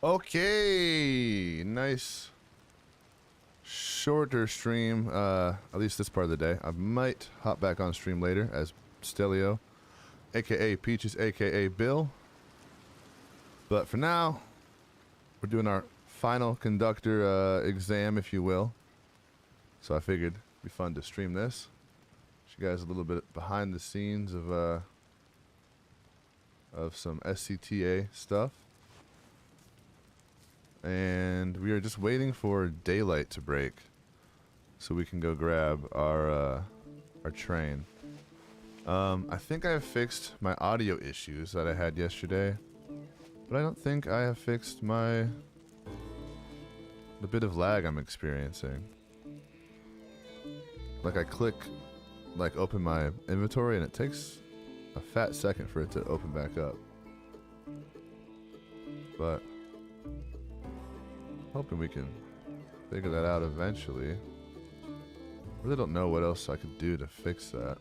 Okay, nice shorter stream, at least this part of the day. I might hop back on stream later as Stelio, aka Peaches, aka Bill. But for now, we're doing our final conductor exam, if you will. So I figured it'd be fun to stream this. Show you guys a little bit behind the scenes of some SCTA stuff. And we are just waiting for daylight to break so we can go grab our train. I think I have fixed my audio issues that I had yesterday, but I don't think I have fixed the bit of lag I'm experiencing. Like I click, like open my inventory and it takes a fat second for it to open back up. But hoping we can figure that out eventually. Really don't know what else I could do to fix that.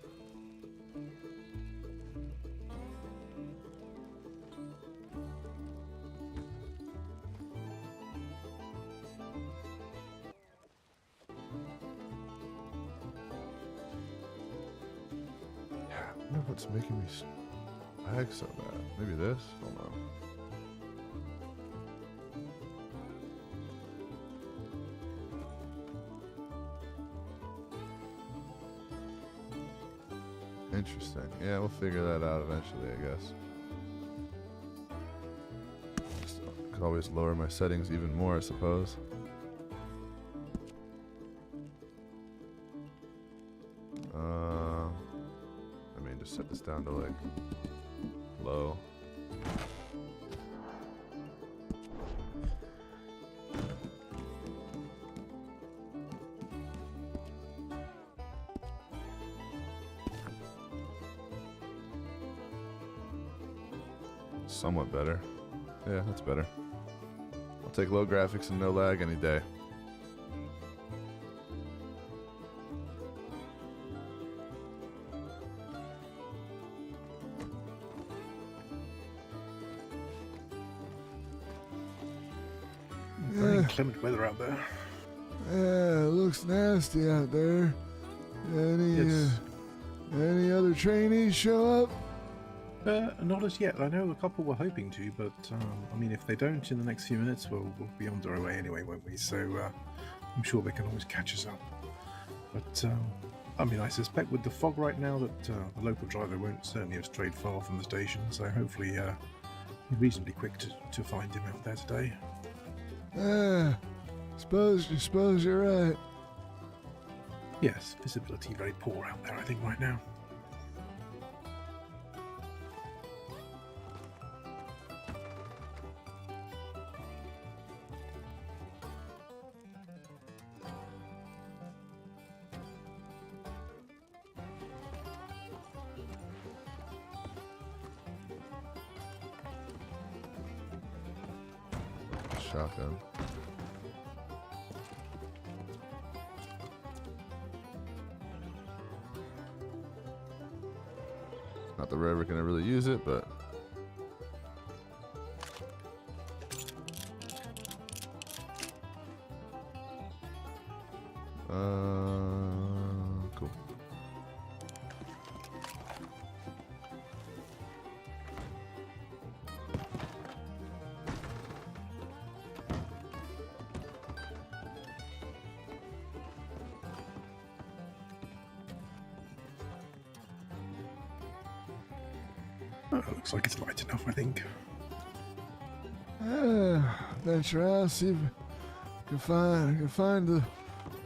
Yeah, I wonder what's making me lag so bad. Maybe this? Hold on. Interesting. Yeah, we'll figure that out eventually, I guess. Could always lower my settings even more, I suppose. I mean, just set this down to like low. Somewhat better. Yeah, that's better. I'll take low graphics and no lag any day. Very inclement weather out there. Yeah, it looks nasty out there. Any other trainees show up? Not as yet. I know a couple were hoping to, but I mean, if they don't in the next few minutes, we'll be on our way anyway, won't we? So I'm sure they can always catch us up. But I mean, I suspect with the fog right now that the local driver won't certainly have strayed far from the station, so hopefully you're reasonably quick to find him out there today. Suppose you're right. Yes, visibility very poor out there, I think, right now. Shotgun. Not that we're ever gonna really use it, but cool. Looks like it's light enough, I think. Venture out, see if I can find the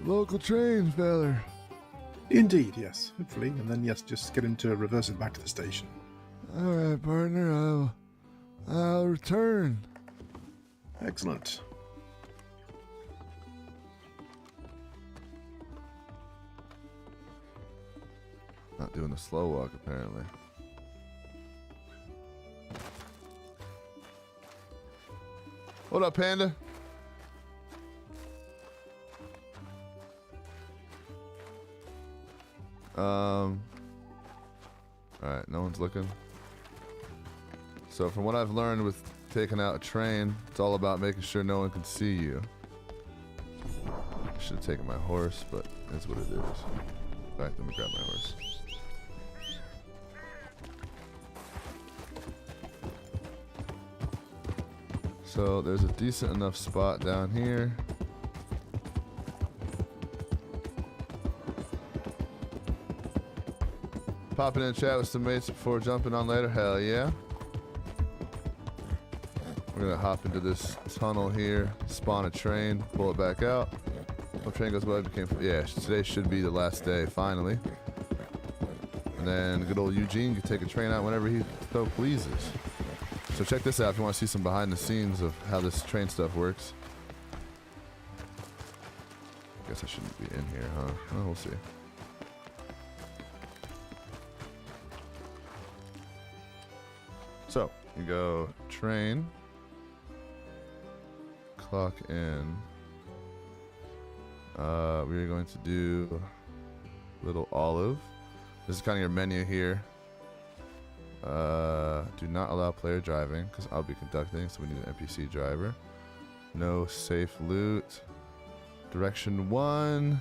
local train feller. Indeed, yes. Hopefully, and then yes, just get him to reverse it back to the station. All right, partner. I'll return. Excellent. Not doing the slow walk, apparently. What up, Panda? Alright, no one's looking. So from what I've learned with taking out a train, it's all about making sure no one can see you. I should have taken my horse, but that's what it is. Alright, let me grab my horse. So there's a decent enough spot down here. Popping in chat with some mates before jumping on later. Hell yeah. We're gonna hop into this tunnel here, spawn a train, pull it back out. When train goes by, yeah, today should be the last day, finally. And then good old Eugene can take a train out whenever he so pleases. So check this out if you want to see some behind the scenes of how this train stuff works. Guess I shouldn't be in here, huh? Well, we'll see. So, you go train, clock in. We're going to do little olive. This is kind of your menu here. Do not allow player driving because I'll be conducting, so we need an NPC driver. No safe loot. Direction 1.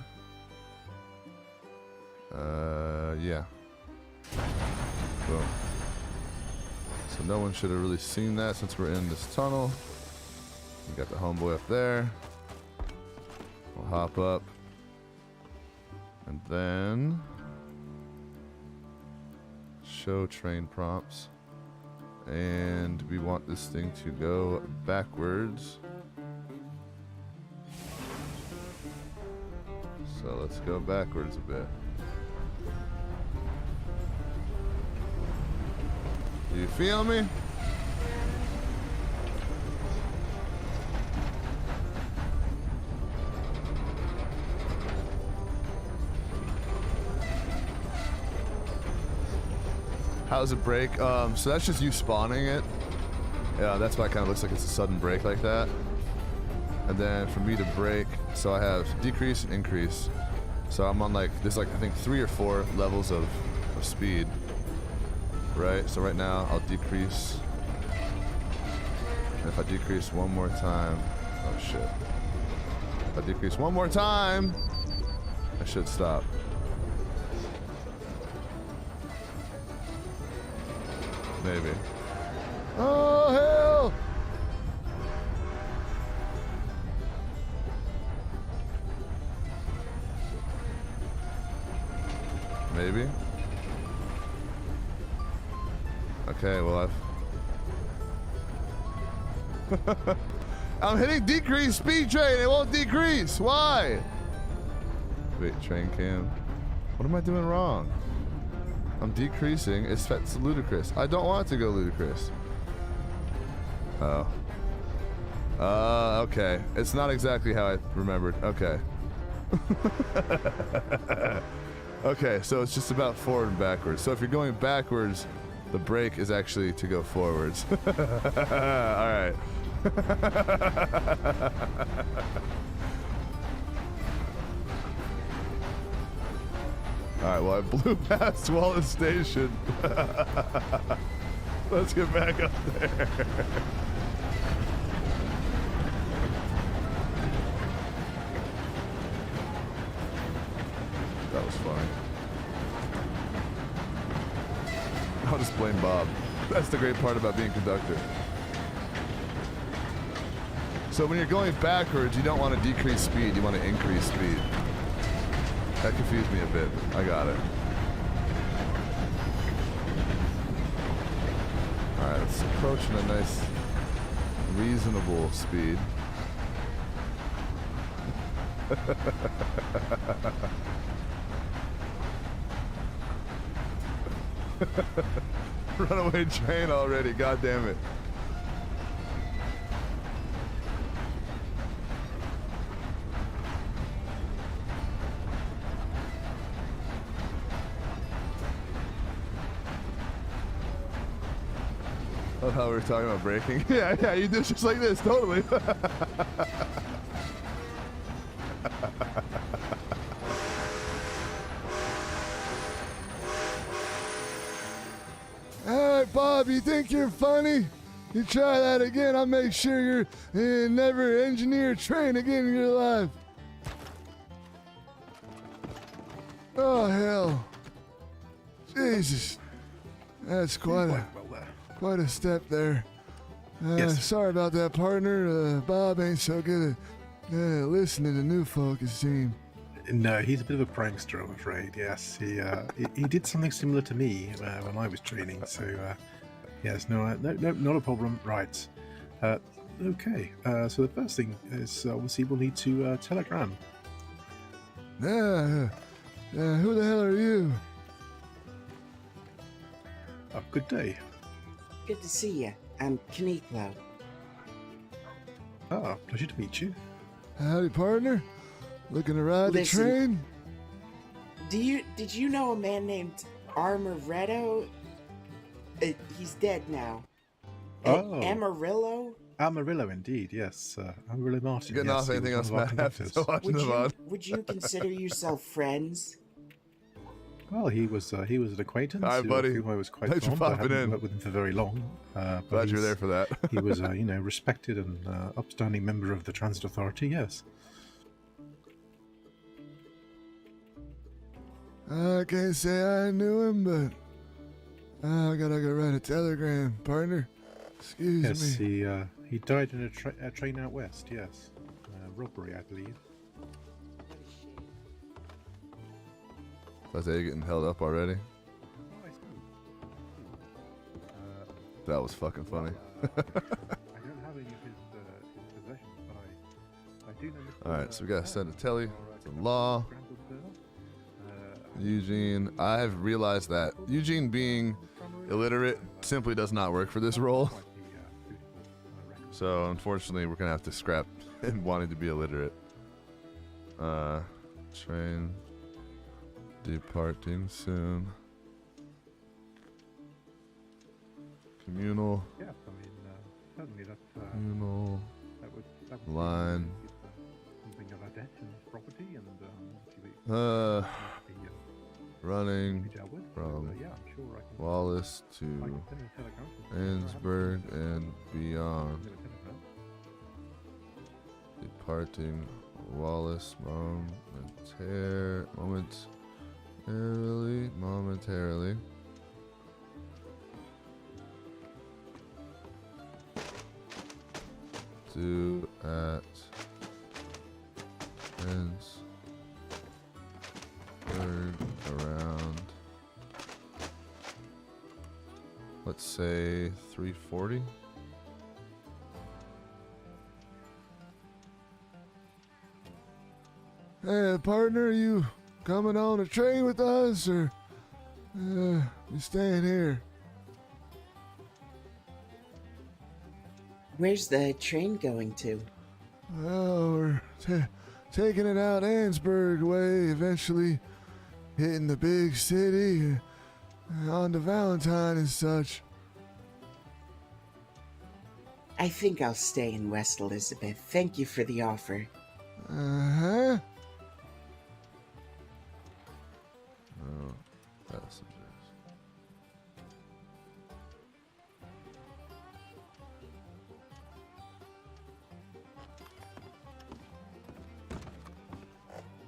Yeah. Boom. So no one should have really seen that since we're in this tunnel. We got the homeboy up there. We'll hop up. And then show train prompts. And we want this thing to go backwards. So let's go backwards a bit. Do you feel me? How's it break? So that's just you spawning it. Yeah, that's why it kind of looks like it's a sudden break like that. And then for me to break, so I have decrease and increase. So I'm on like, there's like I think 3 or 4 levels of speed. Right, so right now I'll decrease. And if I decrease one more time, oh shit. If I decrease one more time, I should stop. Maybe. Oh hell! Maybe. Okay, well I've... I'm hitting decrease speed train. It won't decrease. Why? Wait, train cam. What am I doing wrong? I'm decreasing. It's set to ludicrous. I don't want it to go ludicrous. Oh. Okay. It's not exactly how I remembered. Okay. Okay, so it's just about forward and backwards. So if you're going backwards, the brake is actually to go forwards. Alright. Alright, well I blew past Wallace Station. Let's get back up there. That was funny. I'll just blame Bob. That's the great part about being conductor. So when you're going backwards, you don't want to decrease speed, you want to increase speed. That confused me a bit. I got it. Alright, it's approaching a nice, reasonable speed. Runaway train already, god damn it. I love how we were talking about braking. Yeah, you do just like this, totally. Alright, Bob, you think you're funny? You try that again, I'll make sure you're never engineer a train again in your life. Oh, hell. Jesus. That's quite a step there. Yes. Sorry about that, partner. Bob ain't so good at listening to new folk, it seems. No, he's a bit of a prankster, I'm afraid. Yes, he did something similar to me when I was training. So, yes, no, not a problem. Right. Okay. So the first thing is obviously we'll need to telegram. Who the hell are you? Oh, good day. Good to see you. I'm Kaniko. Ah, pleasure to meet you. Howdy, partner. Looking to ride Listen, the train? Did you know a man named Armoretto? He's dead now. Oh. Amarillo? Amarillo, indeed. Yes, Amarillo Martin. Getting yes, off he anything was else, one of our Matt? conductors. Watching the VOD. Would you consider yourself friends? Well, he was an acquaintance. Hi, buddy. Who I was quite Thanks for fond. I popping haven't in. worked with him for very long. But Glad you were he's- there for that. He was, respected and upstanding member of the Transit Authority. Yes. I can't say I knew him, but I gotta go write a telegram, partner. Excuse Yes, me. he died in a train out west. Yes, robbery, I believe. Was they getting held up already? That was fucking funny. I don't have any of his possessions, but I do know. Alright, so we gotta send a telly to law. Eugene, I've realized that Eugene being illiterate simply does not work for this role. So unfortunately, we're gonna have to scrap him wanting to be illiterate. Train departing soon. Communal. Yeah, I mean, certainly that Communal would line. something of a debt in his property, and obviously Running be dealt with. from Yeah, I'm sure I can. Wallace I to can send a telegram to Annsburg and beyond. Send a telegram. Departing Wallace momentarily. Due at Annsburg around Let's say 340. Hey, partner, you coming on a train with us, or you staying here? Where's the train going to? Well, we're taking it out Ansburg way, eventually hitting the big city, on to Valentine and such. I think I'll stay in West Elizabeth. Thank you for the offer. Uh-huh. Oh, passengers.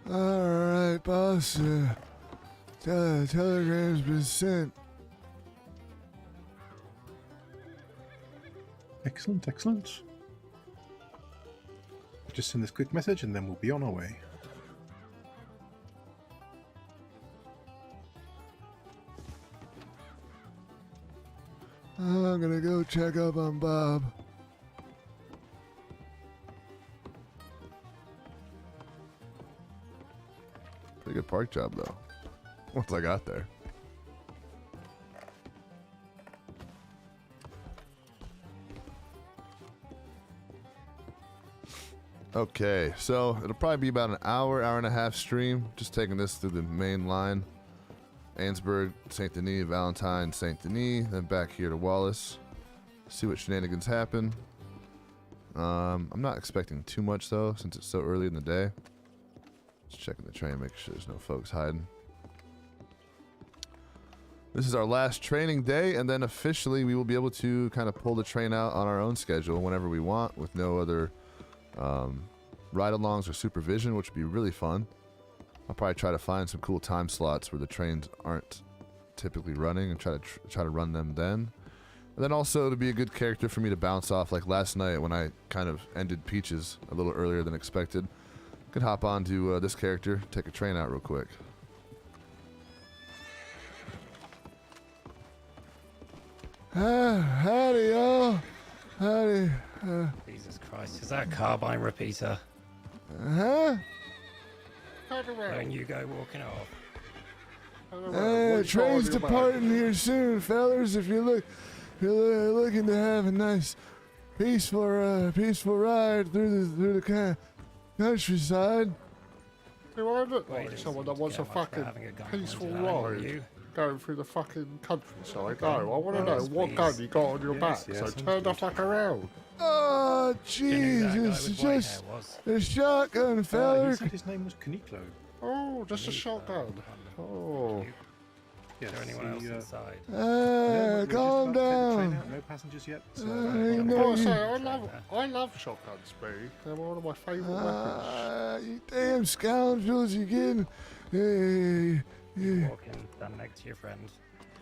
Alright, boss. Telegram's been sent. Excellent, excellent. Just send this quick message and then we'll be on our way. I'm gonna go check up on Bob. Pretty good park job, though. Once I got there. Okay, so it'll probably be about an hour and a half stream. Just taking this through the main line. Ansburg, St. Denis, Valentine, St. Denis, then back here to Wallace. See what shenanigans happen. I'm not expecting too much, though, since it's so early in the day. Just checking the train, making sure there's no folks hiding. This is our last training day, and then officially we will be able to kind of pull the train out on our own schedule whenever we want, with no other ride-alongs or supervision, which would be really fun. I'll probably try to find some cool time slots where the trains aren't typically running and try to run them then. And then also to be a good character for me to bounce off, like last night when I kind of ended Peaches a little earlier than expected. Could hop on to this character, take a train out real quick. Howdy, y'all. Howdy. Jesus Christ, is that a carbine repeater? Huh? When you go walking off. Train's departing here soon, fellas. If you're looking to have a nice, peaceful ride through the countryside. Do I look Wait, like someone that just wants a get much for fucking having a gun peaceful pointed at him, will ride you? going through the fucking countryside? No, I want to Well, know yes, what please. gun you got on your Yes, back, yes, so sounds turn the good. fuck around. Oh, You knew that guy jeez, it's with white just hair was. a shotgun, He fella. said his name was Caniclo. Oh, just a shotgun. Oh. Yes, Is there anyone else inside? we're just Calm about to take the train down. out, no passengers yet. So, I I know gotta you. say, I love shotguns, B. They're one of my favourite weapons. You damn scoundrels, you getting... Hey, yeah. Walking, stand next to your friend.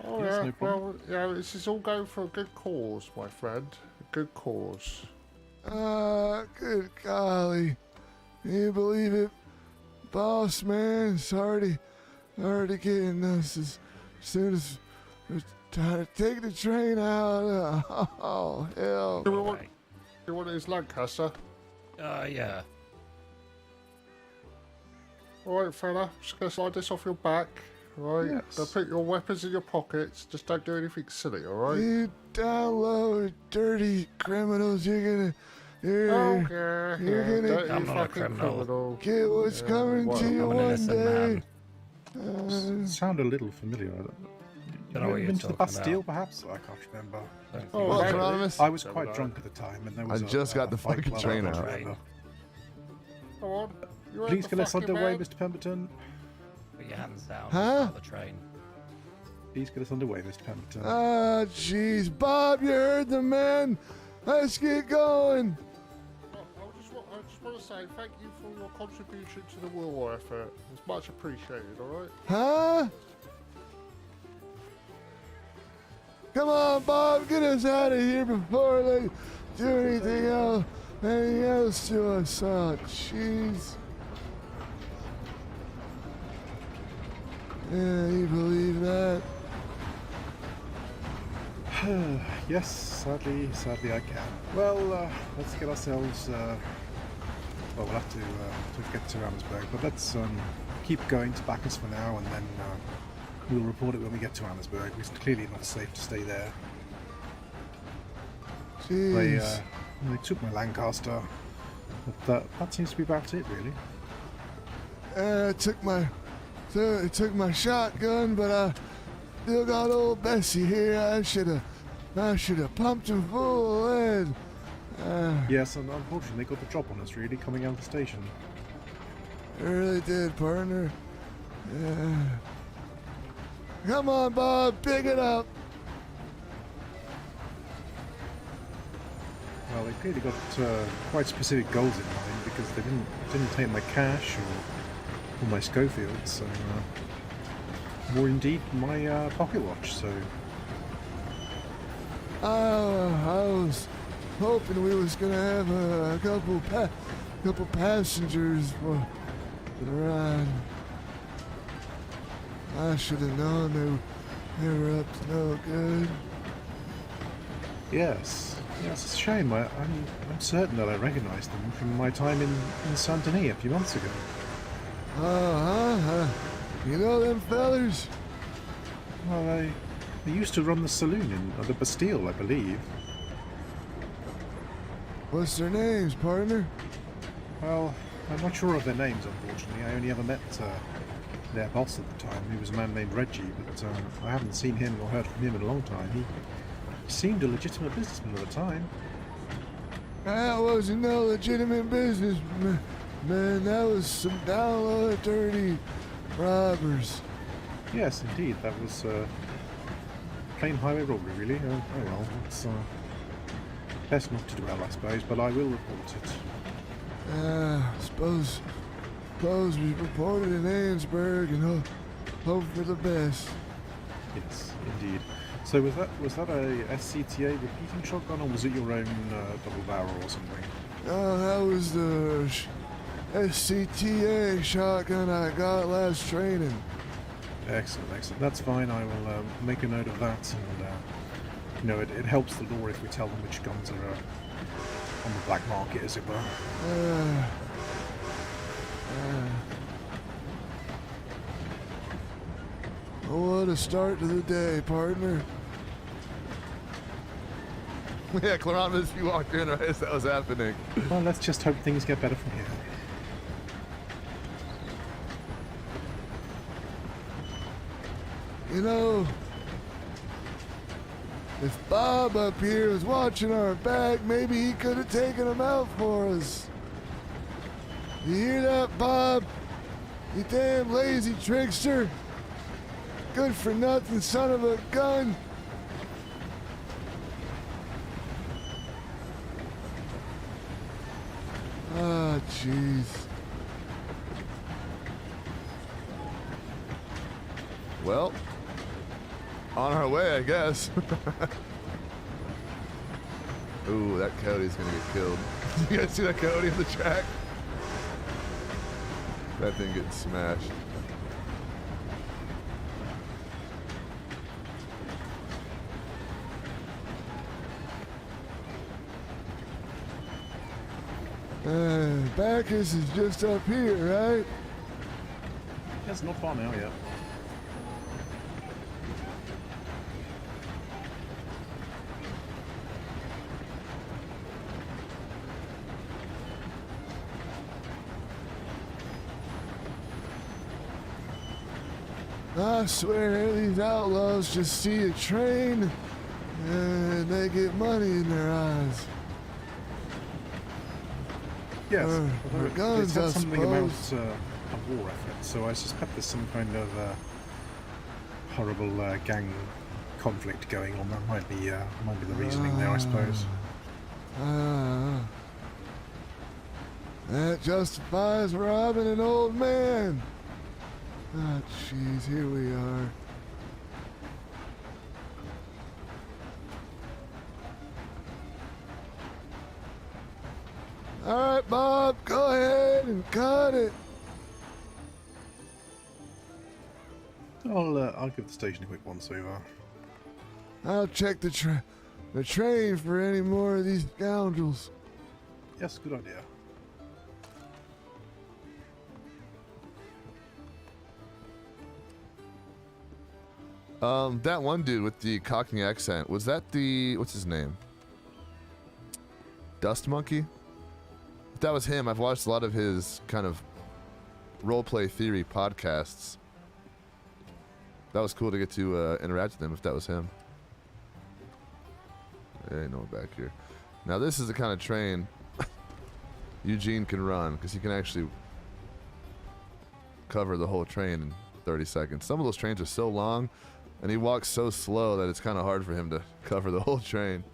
Oh yes, yeah, no problem. well, yeah, this is all going for a good cause, my friend. A good cause. Good golly. Can you believe it? Boss man, it's already getting us as soon as we're trying to take the train out. Oh, hell. Right. You want his Lancaster? Yeah. Alright, fella, just gonna slide this off your back. Right? Yes. Now put your weapons in your pockets. Just don't do anything silly, alright? You down low, dirty criminals, you're gonna Okay. you're gonna Dirty I'm not a fucking criminal. get what's Yeah, coming well, to you I'm an one innocent day. man. sound a little familiar. Don't know what you're been to the talking Bastille, about. perhaps? I can't remember. Don't think Oh, Well, maybe. Anonymous? I was Don't quite know. drunk at the time, and there I was just got the fight fucking club train or out. whatever. Come on. You ain't Please the get us fucking underway, man. Mr. Pemberton. Put your hands down. Huh? Start the train. Please get us underway, Mr. Pemberton. Jeez. Bob, you heard the man. Let's get going. I just want to say thank you for your contribution to the war effort. It's much appreciated, alright? Huh? Come on, Bob, get us out of here before they do anything else to us. Oh, jeez. Yeah, you believe that? Yes, sadly I can. Well, let's get ourselves. Well, we'll have to get to Amherstburg, but let's keep going to Bacchus for now, and then we'll report it when we get to Amherstburg. It's clearly not safe to stay there. Jeez. They took my Lancaster, but that seems to be about it, really. It took my shotgun, but I still got old Bessie here. I should have pumped him full of lead. Yes, and unfortunately they got the drop on us, really, coming out of the station. I really did, partner. Come on, Bob, pick it up. Well, they clearly got quite specific goals in mind, because they didn't take my cash or my Schofield, so or indeed my pocket watch. So I was hoping we was gonna have a couple passengers for the ride. I should have known they were up to no good. yes, it's a shame. I'm certain that I recognised them from my time in Saint Denis a few months ago. You know them fellers? Well, they used to run the saloon in the Bastille, I believe. What's their names, partner? Well, I'm not sure of their names, unfortunately. I only ever met their boss at the time, who was a man named Reggie, but I haven't seen him or heard from him in a long time. He seemed a legitimate businessman at the time. That wasn't no legitimate business, man. That was some download dirty robbers. Yes, indeed, that was plain highway robbery, really. Oh well, it's best not to dwell, I suppose, but I will report it. Suppose we reported in Amherstburg and hope for the best. Yes, indeed. So was that a SCTA repeating shotgun, or was it your own double barrel or something? Oh, that was the SCTA shotgun I got last training. Excellent. That's fine. I will make a note of that, and it helps the law if we tell them which guns are on the black market, as it were. What a start to the day, partner. Yeah, Clarence, you walked in right as that was happening. Well, let's just hope things get better from here. You know, if Bob up here was watching our back, maybe he could have taken him out for us. You hear that, Bob? You damn lazy trickster. Good for nothing son of a gun. Ah, jeez. Well, on our way, I guess. Ooh, that coyote's gonna get killed. You guys see that coyote on the track? That thing getting smashed. Bacchus is just up here, right? Yes, not far now yet. I swear these outlaws just see a train and they get money in their eyes. Yes, or although guns, it I said something about suppose. a war effort, so I suspect there's some kind of horrible gang conflict going on. That might be the reasoning there, I suppose. That justifies robbing an old man. Ah, jeez, here we are. All right, Bob, go ahead and cut it. I'll give the station a quick once over. I'll check the train for any more of these scoundrels. Yes, good idea. That one dude with the Cockney accent, was that the, what's his name? Dust Monkey? If that was him, I've watched a lot of his kind of roleplay theory podcasts. That was cool to get to interact with him if that was him. There ain't no one back here. Now this is the kind of train Eugene can run, because he can actually cover the whole train in 30 seconds. Some of those trains are so long, and he walks so slow that it's kind of hard for him to cover the whole train.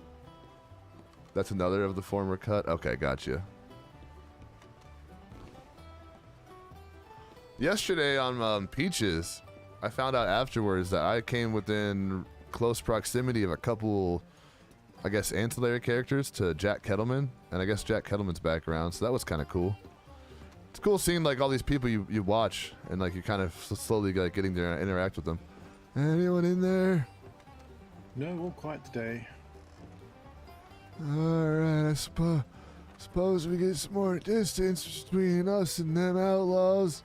That's another of the former cut? Okay, gotcha. Yesterday on Peaches, I found out afterwards that I came within close proximity of a couple, I guess, ancillary characters to Jack Kettleman, and I guess Jack Kettleman's back around, so that was kind of cool. It's cool seeing like all these people you watch, and like you kind of slowly like getting to interact with them. Anyone in there? No, all quiet today. Alright, I suppose we get some more distance between us and them outlaws.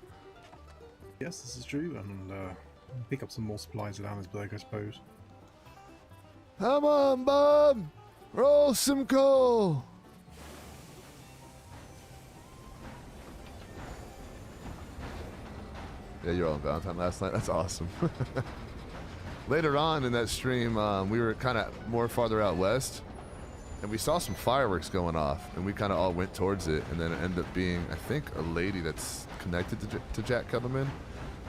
Yes, this is true, and pick up some more supplies at Annesburg, I suppose. Come on, Bob! Roll some coal! Yeah, you're on Valentine last night. That's awesome. Later on in that stream, we were kind of more farther out west, and we saw some fireworks going off, and we kind of all went towards it, and then it ended up being, I think, a lady that's connected to Jack Kettleman,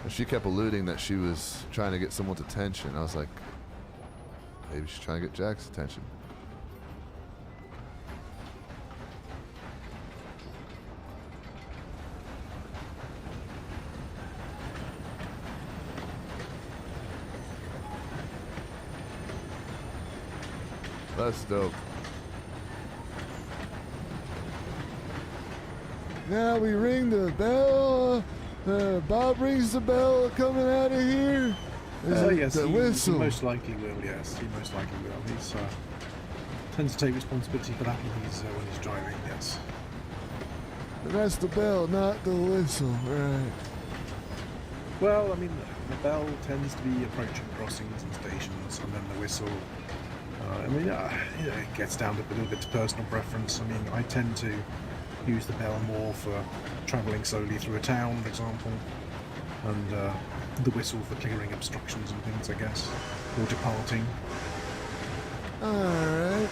and she kept alluding that she was trying to get someone's attention. I was like, maybe she's trying to get Jack's attention. That's dope. Now we ring the bell. Bob rings the bell coming out of here. Yes, the he whistle. most likely will, yes. He most likely will. He's tends to take responsibility for that when he's driving, yes. And that's the bell, not the whistle, right? Well, I mean, the bell tends to be approaching crossings and stations, and then the whistle. It gets down to a little bit to personal preference. I mean, I tend to use the bell more for travelling slowly through a town, for example, and the whistle for clearing obstructions and things, I guess, or departing. Alright.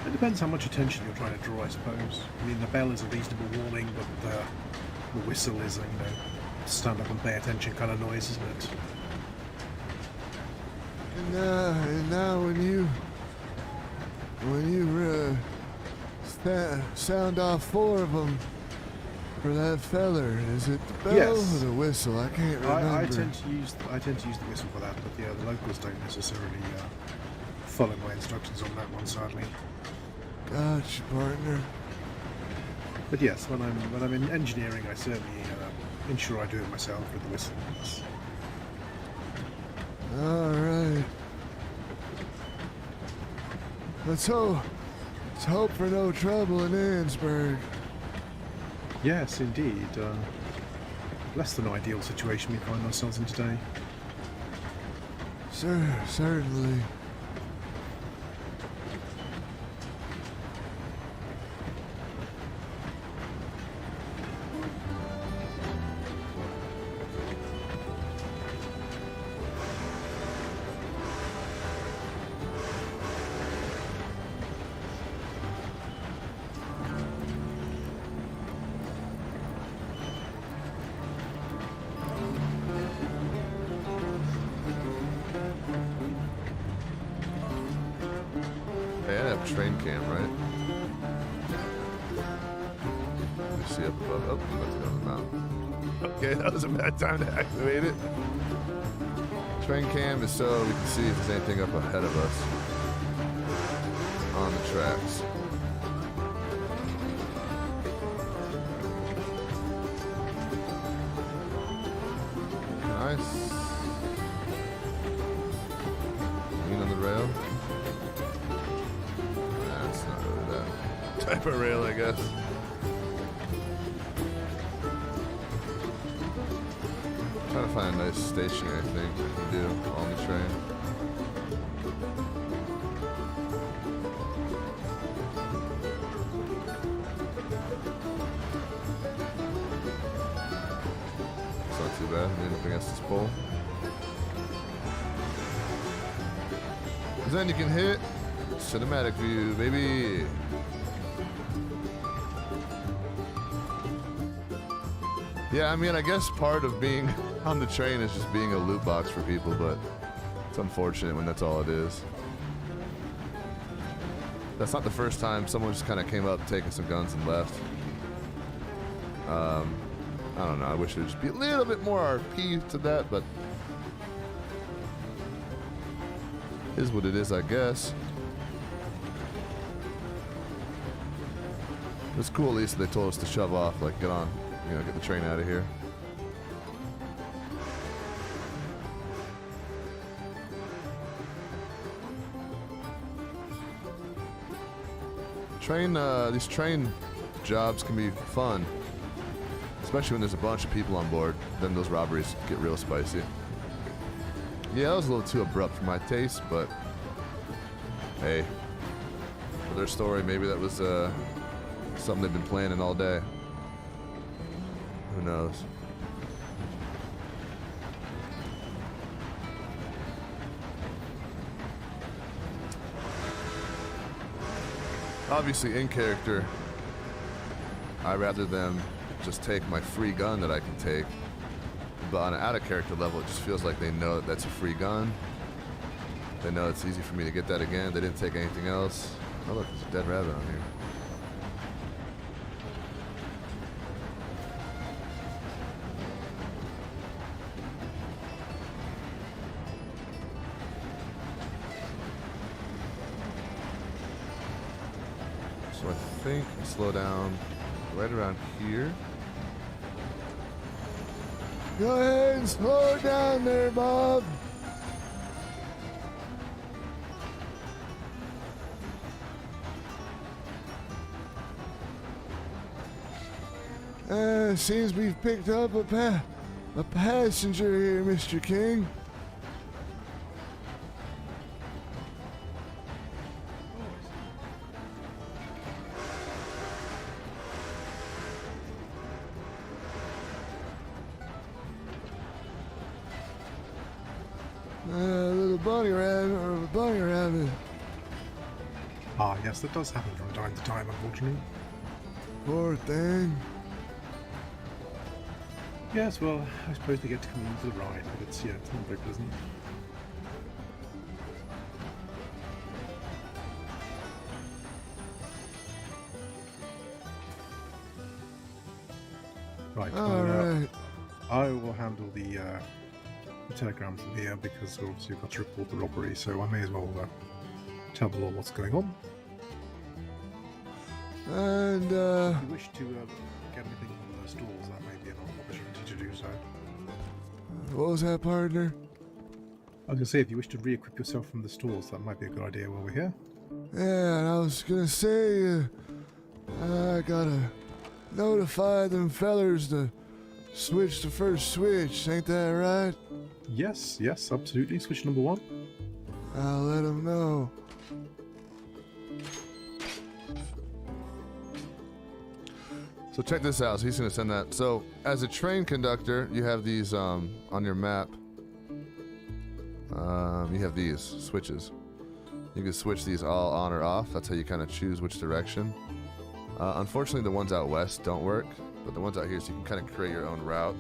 It depends how much attention you're trying to draw, I suppose. I mean, the bell is a reasonable warning, but the whistle is a, stand up and pay attention kind of noise, isn't it? And now when you sound off 4 of them for that feller, is it the bell Yes. or the whistle? I can't remember. I tend to use the whistle for that, but yeah, the locals don't necessarily follow my instructions on that one, sadly. Gotcha, partner. But yes, when I'm in engineering, I certainly ensure I do it myself with the whistle. Yes. Alright. Let's hope for no trouble in Annesburg. Yes, indeed. Less than ideal situation we find ourselves in today. Certainly. Hey, I have train cam, right? Let me see up above. Oh, let's go on the mountain. Okay, that was a bad time to activate it. Train cam is so we can see if there's anything up ahead of us on the tracks. Nice. Lean on the rail. type of rail, I guess. Trying to find a nice stationary thing I can do on the train. It's not too bad. Lean up against this pole. Then you can hit cinematic view, baby. Yeah, I mean, I guess part of being on the train is just being a loot box for people, but it's unfortunate when that's all it is. That's not the first time someone just kind of came up, taking some guns and left. I don't know, I wish there'd just be a little bit more RP to that, but is what it is, I guess. It's cool at least that they told us to shove off, like get on, you know, get the train out of here. These train jobs can be fun, especially when there's a bunch of people on board. Then those robberies get real spicy. Yeah, that was a little too abrupt for my taste, but hey, for their story, maybe that was something they've been planning all day. Who knows? Obviously, in character, I'd rather them just take my free gun that I can take. But on an out-of-character level, it just feels like they know that that's a free gun. They know it's easy for me to get that again. They didn't take anything else. Oh look, there's a dead rabbit on here. So I think I slow down right around here. Go ahead and slow it down there, Bob. Seems we've picked up a passenger here, Mr. King. Little bunny rabbit or a bunny rabbit. Ah, yes, that does happen from time to time, unfortunately. Poor thing. Yes, well, I suppose they get to come into the ride, but it's, yeah, it's not very pleasant. Right, Alright. I will handle the telegrams from here because obviously we've got to report the robbery, so I may as well tell the law what's going on. And, If you wish to get anything from the stalls, that may be an opportunity to do so. what was that, partner? I was going to say, if you wish to re-equip yourself from the stalls, that might be a good idea while we're here. Yeah, and I was gonna say, I gotta notify them fellers to switch the first switch, ain't that right? Yes, yes, absolutely. Switch number 1. I'll let them know. So check this out. So he's gonna send that. So as a train conductor, you have these on your map. You have these switches. You can switch these all on or off. That's how you kind of choose which direction. Unfortunately, the ones out west don't work, but the ones out here, so you can kind of create your own route.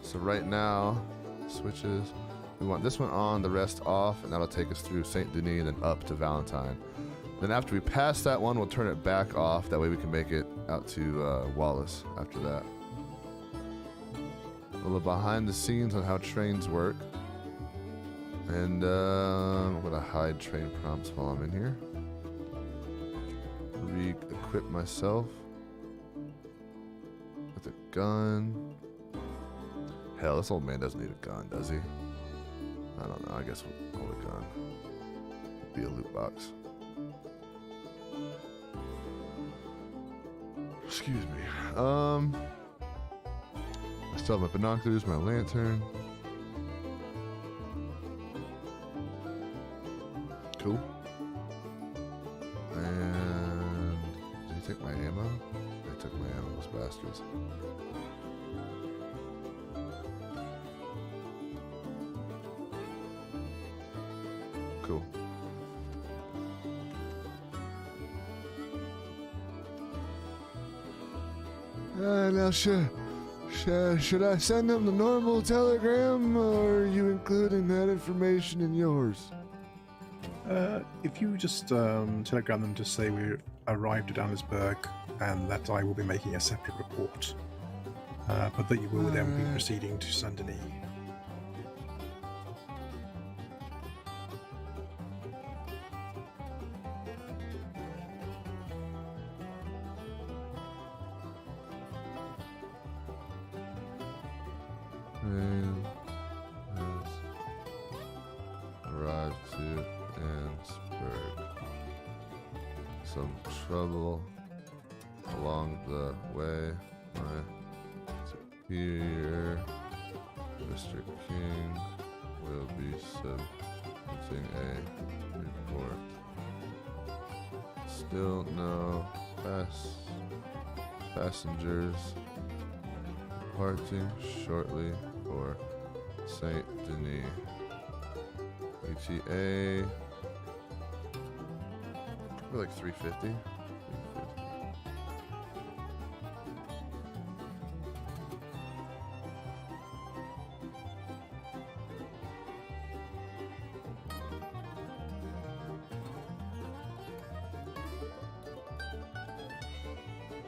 So right now, switches. We want this one on, the rest off, and that'll take us through Saint Denis and then up to Valentine. Then after we pass that one, we'll turn it back off. That way we can make it out to Wallace after that. A little behind the scenes on how trains work. And I'm gonna hide train prompts while I'm in here. Re-equip myself with a gun. Hell, this old man doesn't need a gun, does he? I don't know. I guess we'll hold a gun. Be a loot box. Excuse me. I still have my binoculars, my lantern. Cool. And did he take my ammo? They took my ammo, those bastards. Cool. Now, should I send them the normal telegram, or are you including that information in yours? If you just telegram them to say we arrived at Annesburg and that I will be making a separate report, but that you will then be proceeding to Saint Denis. And has arrived to Annesburg. Some trouble along the way. My superior, Mr. King, will be submitting a report. Still no passengers departing shortly for Saint Denis. ETA probably like 350.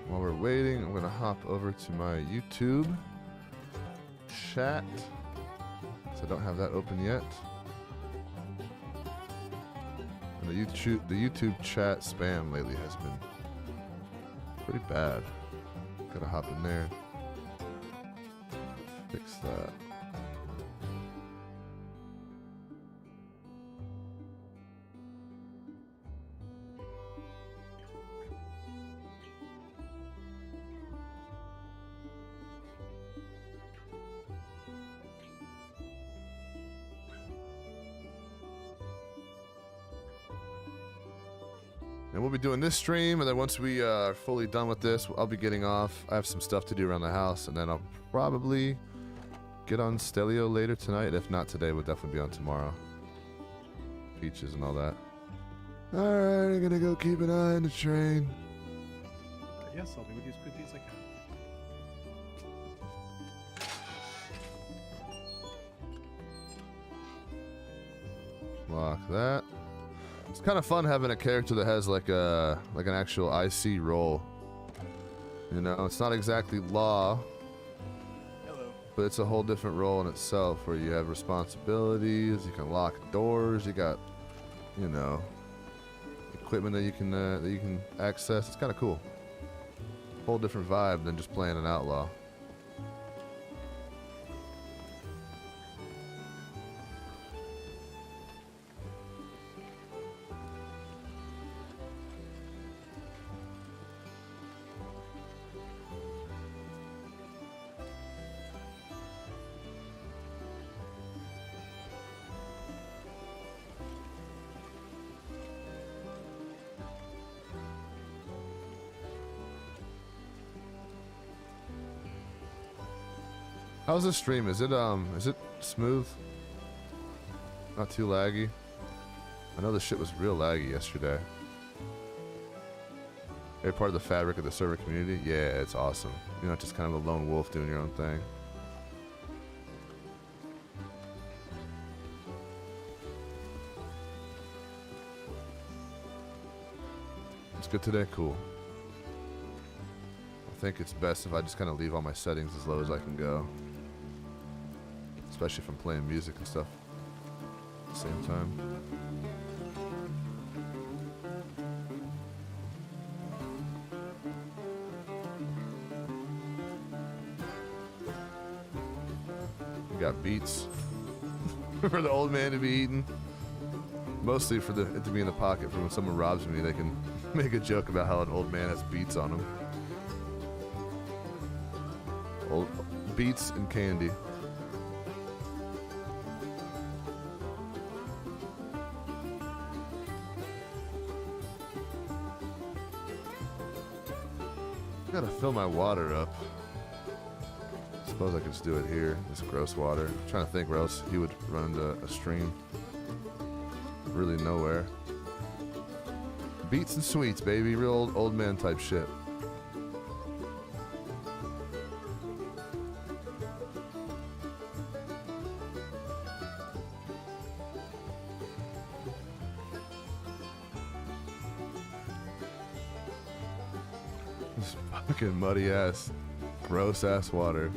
While we're waiting, I'm gonna hop over to my YouTube chat. So I don't have that open yet. And the YouTube chat spam lately has been pretty bad. Gotta hop in there. Fix that. And we'll be doing this stream, and then once we are fully done with this, I'll be getting off. I have some stuff to do around the house, and then I'll probably get on Stelio later tonight. If not today, we'll definitely be on tomorrow. Peaches and all that. Alright, I'm gonna go keep an eye on the train. Yes, I'll be with you as quickly as I can. Lock that. It's kind of fun having a character that has like an actual IC role. You know, it's not exactly law, but it's a whole different role in itself where you have responsibilities, you can lock doors, you got, you know, equipment that you can access. It's kind of cool. Whole different vibe than just playing an outlaw. How's the stream? Is it smooth? Not too laggy? I know this shit was real laggy yesterday. You're part of the fabric of the server community? Yeah, it's awesome. You're not just kind of a lone wolf doing your own thing. It's good today? Cool. I think it's best if I just kind of leave all my settings as low as I can go. Especially if I'm playing music and stuff at the same time. We got beats for the old man to be eating. Mostly for it to be in the pocket for when someone robs me, they can make a joke about how an old man has beats on him. Old beets and candy. Gotta fill my water up. Suppose I could just do it here. This gross water. I'm trying to think where else he would run into a stream. Really nowhere. Beets and sweets, baby. Real old man type shit. This fucking muddy ass, gross ass water.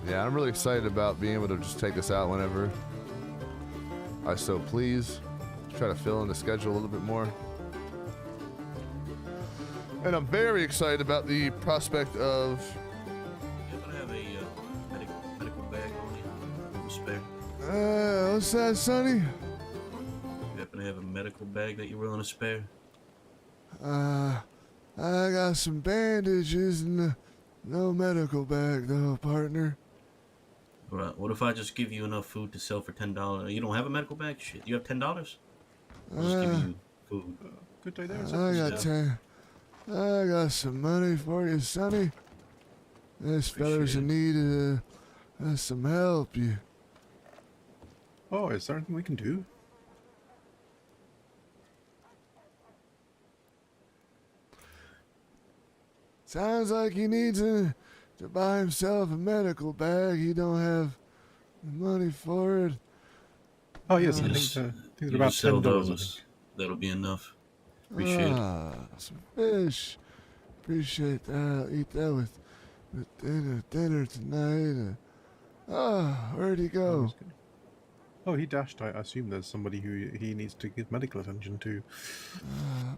Yeah, I'm really excited about being able to just take this out whenever I so please. Try to fill in the schedule a little bit more. And I'm very excited about the prospect of... You happen to have a medical bag on you? Spare? what's that, Sonny? You happen to have a medical bag that you're willing to spare? I got some bandages and no medical bag though, partner. Alright, what if I just give you enough food to sell for $10? You don't have a medical bag? Shit, you have $10? I'll just give you food. Good day there. I got 10. I got some money for you, Sonny. This fella's in need of some help. Oh, is there anything we can do? Sounds like he needs to buy himself a medical bag. He don't have the money for it. Oh yes, I Yes. think they're You about just sell $10. I think. those. That'll be enough. Appreciate it. Some fish. Appreciate that. I'll eat that with dinner tonight. Where'd he go? Oh, he dashed. I assume there's somebody who he needs to give medical attention to.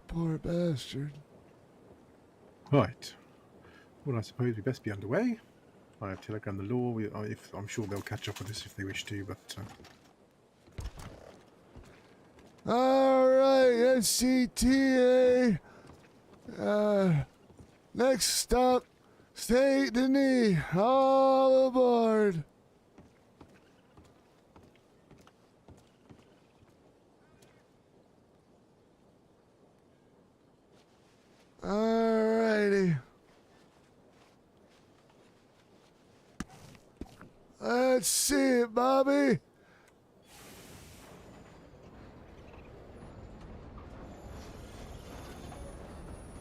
Poor bastard. Right. Well, I suppose we best be underway. I have telegrammed the law. I'm sure they'll catch up with us if they wish to, but... All right, SCTA. Next stop, Saint Denis. All aboard. Alrighty. Let's see it, Bobby.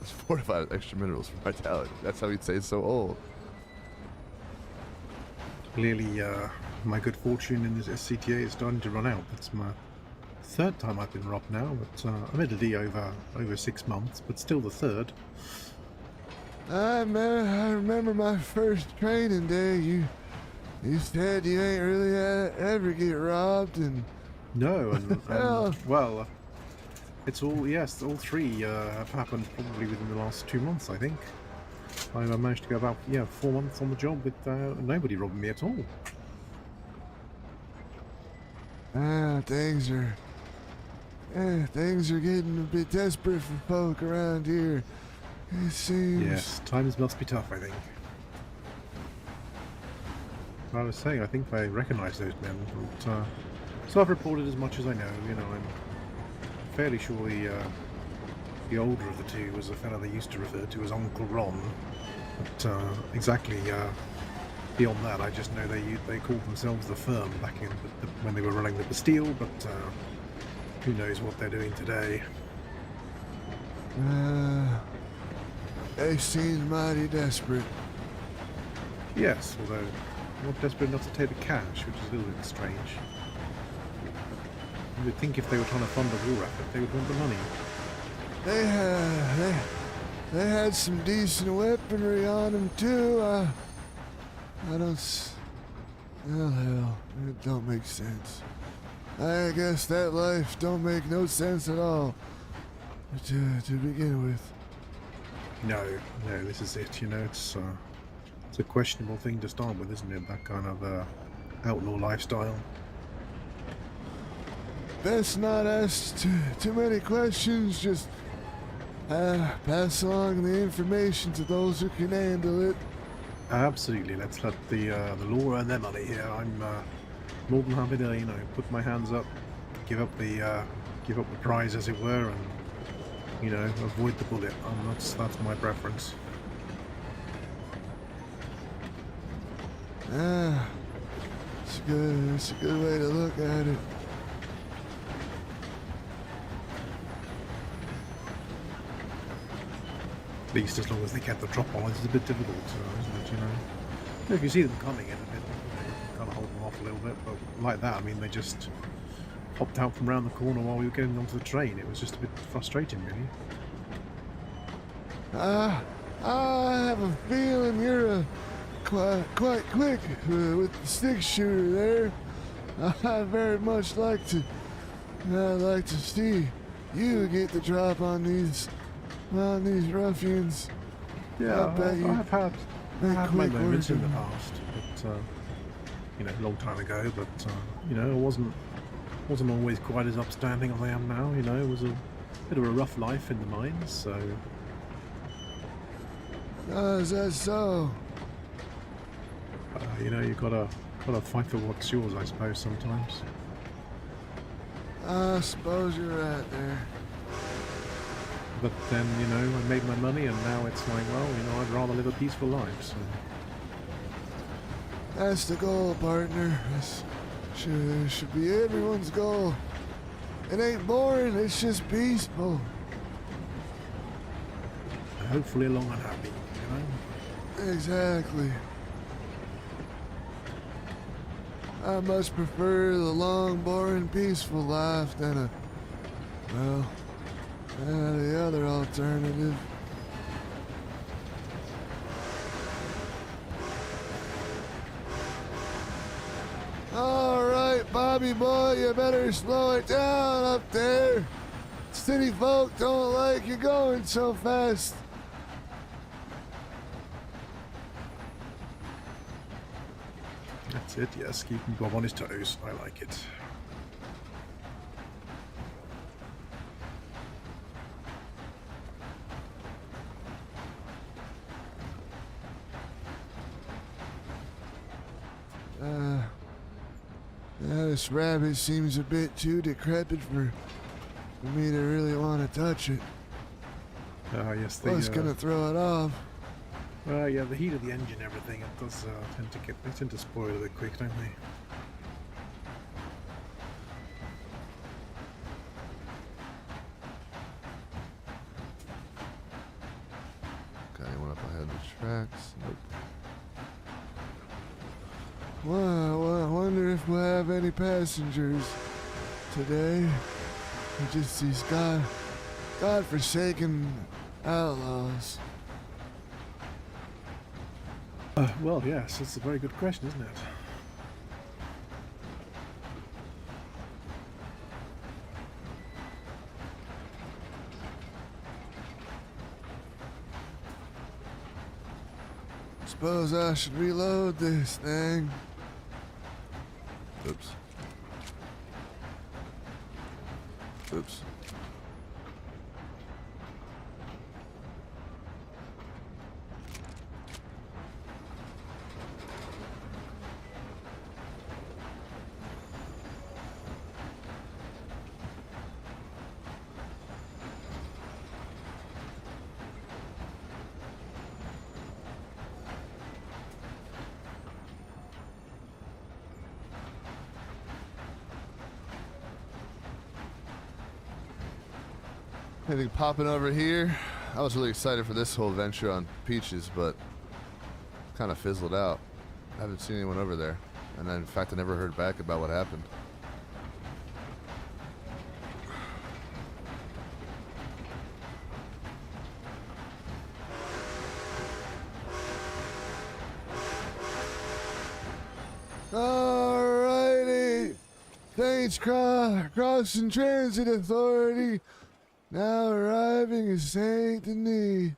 It's fortified with extra minerals for vitality. That's how he'd say it's so old. Clearly, my good fortune in this SCTA is starting to run out. It's my third time I've been robbed now, but admittedly over 6 months, but still the third. I remember my first training day. You said you ain't really ever get robbed, and No, and Well- well, it's all all three have happened probably within the last 2 months. I think I managed to go about 4 months on the job with nobody robbing me at all. things are getting a bit desperate for folk around here. It seems. Yes, times must be tough, I think. I was saying, I think I recognise those men, but, so I've reported as much as I know. I'm fairly sure the older of the two was a fellow they used to refer to as Uncle Ron. But exactly beyond that, I just know they called themselves the Firm back in when they were running the Bastille. But who knows what they're doing today? They seem mighty desperate. Yes, although not desperate enough to take the cash, which is a little bit strange. You would think if they were trying to fund a war effort, they would want the money. They had some decent weaponry on them too. I don't. Well, hell, it don't make sense. I guess that life don't make no sense at all to begin with. No, no, this is it. You know, it's a questionable thing to start with, isn't it? That kind of outlaw lifestyle. Best not ask too many questions, just pass along the information to those who can handle it. Absolutely. Let's let the law earn their money here. I'm more than happy to, you know, put my hands up, give up the prize, as it were, and you know, avoid the bullet. That's my preference. It's a good way to look at it. At least as long as they get the drop on, it's a bit difficult, isn't it? You know, if you see them coming in a bit, you kind of hold them off a little bit. But like that, I mean, they just popped out from around the corner while we were getting onto the train. It was just a bit frustrating, really. I have a feeling you're quite quick with the 6-shooter there. I'd very much like to see you get the drop on these ruffians. Yeah, I bet you I've had my quick moments work in the of past, but you know, a long time ago. But you know, I wasn't always quite as upstanding as I am now. You know, it was a bit of a rough life in the mines, so. Oh, is that so? You know, you gotta fight for what's yours, I suppose, sometimes. I suppose you're right there. But then, you know, I made my money, and now it's like, well, you know, I'd rather live a peaceful life. So. That's the goal, partner. This should be everyone's goal. It ain't boring, it's just peaceful. Hopefully long and happy, you know? Exactly. I much prefer the long, boring, peaceful life than the other alternative. All right, Bobby boy, you better slow it down up there. City folk don't like you going so fast. That's it, yes, keeping Bob on his toes. I like it. This rabbit seems a bit too decrepit for me to really want to touch it. Yes, Plus, gonna throw it off. yeah, the heat of the engine, everything, it does they tend to spoil a bit quick, don't they? Got anyone up ahead of the tracks? Nope. Well, I wonder if we'll have any passengers today. Or just these God-forsaken outlaws. Well, yes, it's a very good question, isn't it? Suppose I should reload this thing. Oops. Oops. Anything popping over here? I was really excited for this whole adventure on Peaches, but kind of fizzled out. I haven't seen anyone over there. And in fact, I never heard back about what happened. Alrighty. Thanks, Crossing Transit Authority. Now arriving at Saint Denis.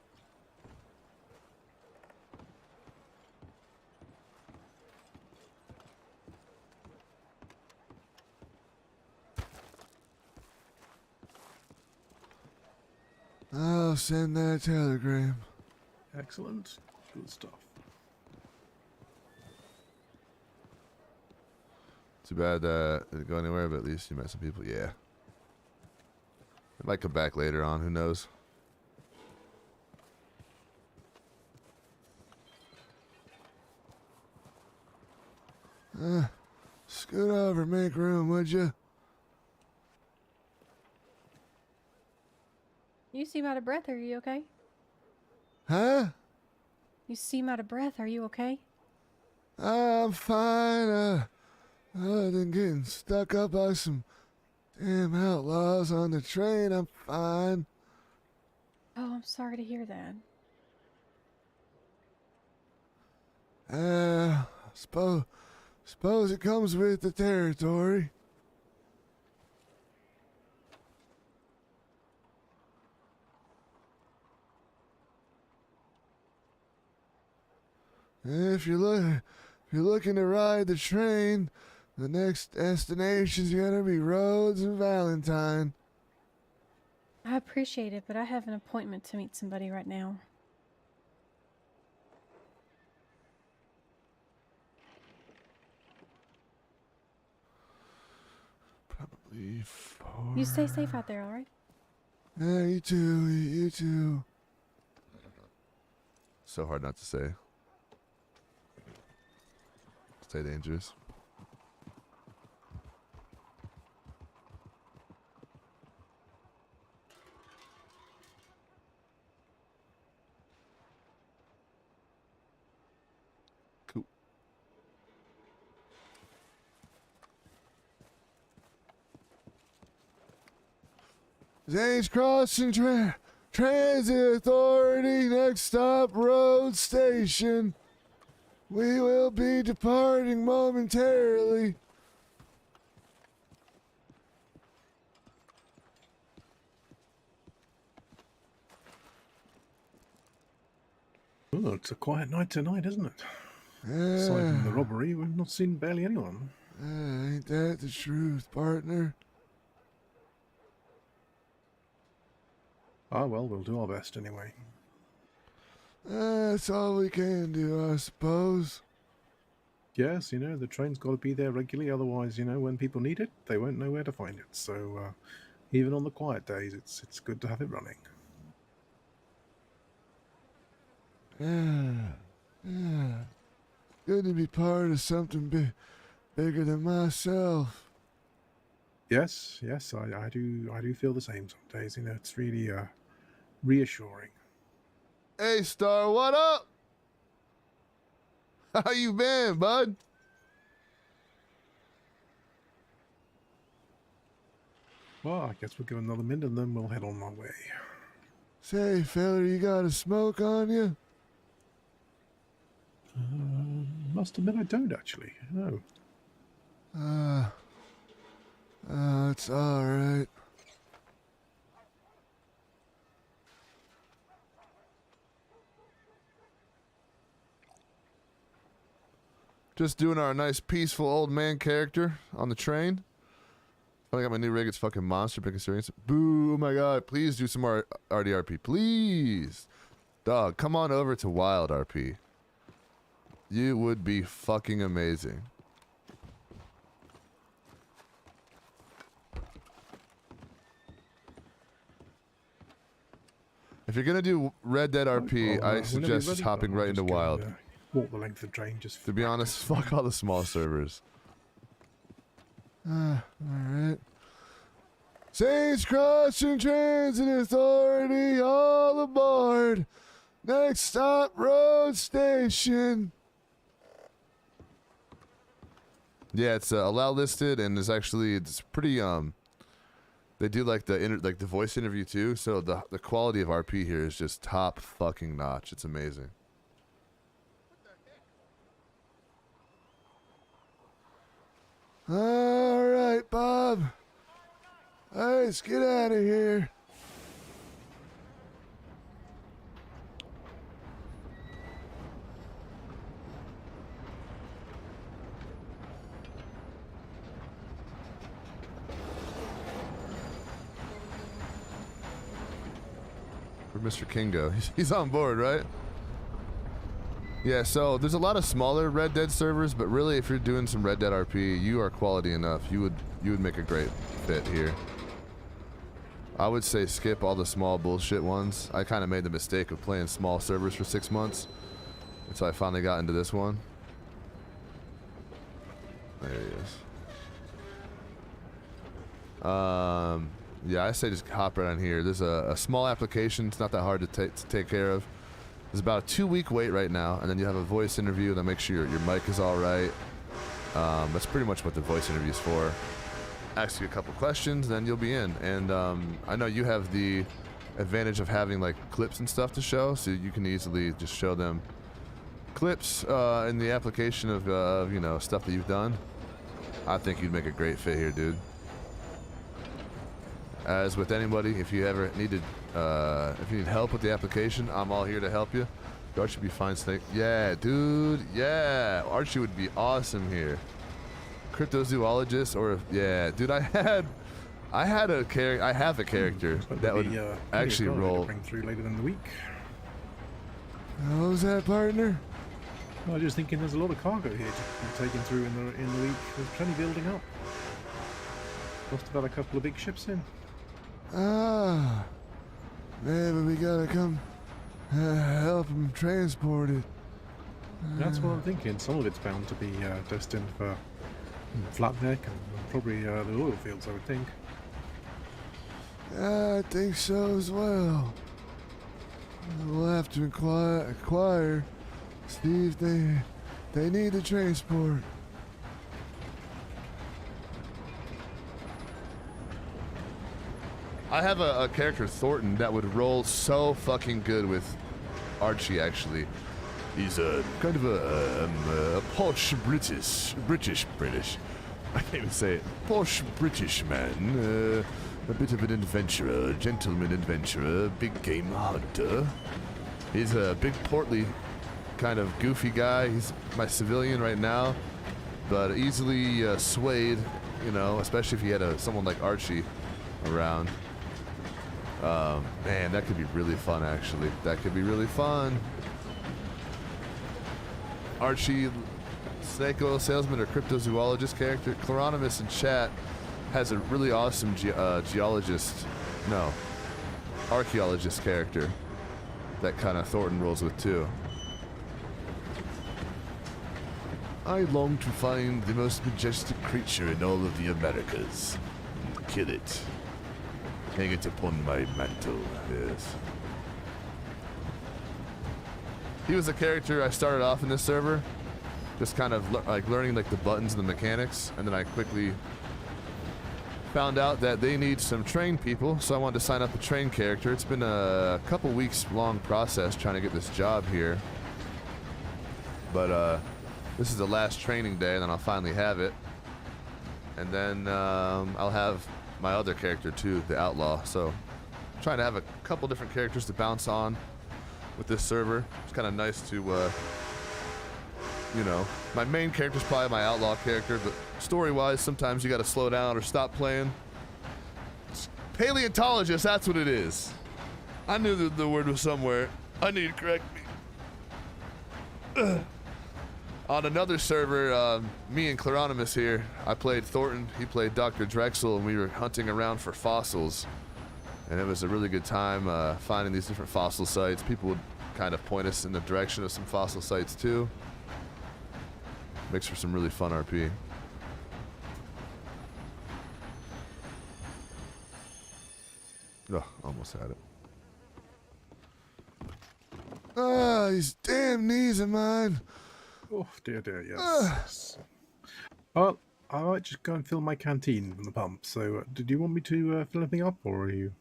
I'll send that telegram. Excellent. Good stuff. Too bad it didn't go anywhere, but at least you met some people. Yeah. It might come back later on. Who knows? Scoot over, make room, would you? You seem out of breath. Are you okay? Huh? You seem out of breath. Are you okay? I'm fine. Other than getting stuck up by some damn outlaws on the train, I'm fine. Oh, I'm sorry to hear that. Suppose it comes with the territory. If you're looking to ride the train, the next destination's gonna be Rhodes and Valentine. I appreciate it, but I have an appointment to meet somebody right now. Probably 4. You stay safe out there, all right? Yeah, you too. You too. So hard not to say. Stay dangerous. Cool. Zane's Crossing Transit Authority, next stop, Road Station. We will be departing momentarily. Oh, it's a quiet night tonight, isn't it? Aside from the robbery, we've not seen barely anyone. Ain't that the truth, partner? Ah, well, we'll do our best anyway. That's all we can do, I suppose. Yes, the train's got to be there regularly, otherwise, when people need it, they won't know where to find it. So, even on the quiet days, it's good to have it running. Yeah. Good to be part of something bigger than myself. Yes, I do feel the same some days. It's really reassuring. Hey, Star, what up? How you been, bud? Well, I guess we'll give another minute and then we'll head on our way. Say, fella, you got a smoke on you? Must admit I don't, actually. No. It's alright. Just doing our nice, peaceful old man character on the train. I got my new rig. It's fucking monster. Big experience. Boo! Oh my god! Please do some more RDRP, please. Dog, come on over to WildRP. You would be fucking amazing. If you're gonna do Red Dead RP, I suggest just hopping right into Wild. Walk the length of the train, just. To be honest, fuck all the small servers. Alright. Saints Crossing Transit Authority, all aboard. Next stop, Road Station. Yeah, it's allow listed, and it's pretty they do like the voice interview too, so the quality of RP here is just top fucking notch. It's amazing. All right, Bob. Let's get out of here. Where'd Mr. King go? He's on board, right? Yeah, so there's a lot of smaller Red Dead servers, but really if you're doing some Red Dead RP, you are quality enough. You would make a great fit here. I would say skip all the small bullshit ones. I kind of made the mistake of playing small servers for 6 months. So I finally got into this one. There he is. Yeah, I say just hop right on here. There's a small application. It's not that hard to take care of. There's about a 2-week wait right now, and then you have a voice interview, and then make sure your mic is all right. That's pretty much what the voice interview is for. Ask you a couple questions, then you'll be in. And I know you have the advantage of having like clips and stuff to show, so you can easily just show them clips in the application of you know, stuff that you've done. I think you'd make a great fit here, dude. As with anybody, if you ever needed, if you need help with the application, I'm all here to help you. Archie would be fine, Snake. Yeah, dude. Yeah, Archie would be awesome here. Cryptozoologist, or yeah, dude. I have a character that would actually roll. Bring through later in the week. How's that, partner? I was just thinking, there's a lot of cargo here to be taken through in the week. There's plenty building up. Just about a couple of big ships in. Ah, maybe we gotta come help him transport it. That's what I'm thinking. Some of it's bound to be destined for flat deck and probably the oil fields, I would think. I think so as well. We'll have to inquire, see if they need the transport. I have a character, Thornton, that would roll so fucking good with Archie, actually. He's kind of a posh British. I can't even say it. Posh British man. A bit of an adventurer, gentleman adventurer, big game hunter. He's a big, portly, kind of goofy guy. He's my civilian right now, but easily swayed, you know, especially if he had someone like Archie around. Man, that could be really fun, actually. That could be really fun. Archie, snake oil salesman or cryptozoologist character. Cloronimus in chat has a really awesome archaeologist character that kind of Thornton rolls with too. I long to find the most majestic creature in all of the Americas and kill it. Hang it upon my mantle, yes. He was a character I started off in this server, just kind of learning like the buttons and the mechanics, and then I quickly found out that they need some trained people, so I wanted to sign up a trained character. It's been a couple weeks long process trying to get this job here, but this is the last training day, and then I'll finally have it, and then I'll have my other character too, the outlaw. So I'm trying to have a couple different characters to bounce on with this server. It's kind of nice to you know, my main character is probably my outlaw character, but story-wise, sometimes you got to slow down or stop playing. Paleontologist, that's what it is. I knew that the word was somewhere. I need to correct me. On another server, me and Cloronimus here, I played Thornton, he played Dr. Drexel, and we were hunting around for fossils. And it was a really good time finding these different fossil sites. People would kind of point us in the direction of some fossil sites too. Makes for some really fun RP. Oh, almost had it. Ah, these damn knees of mine. Oh, dear, yes. Well, I might just go and fill my canteen from the pump. So, did you want me to fill anything up, or are you?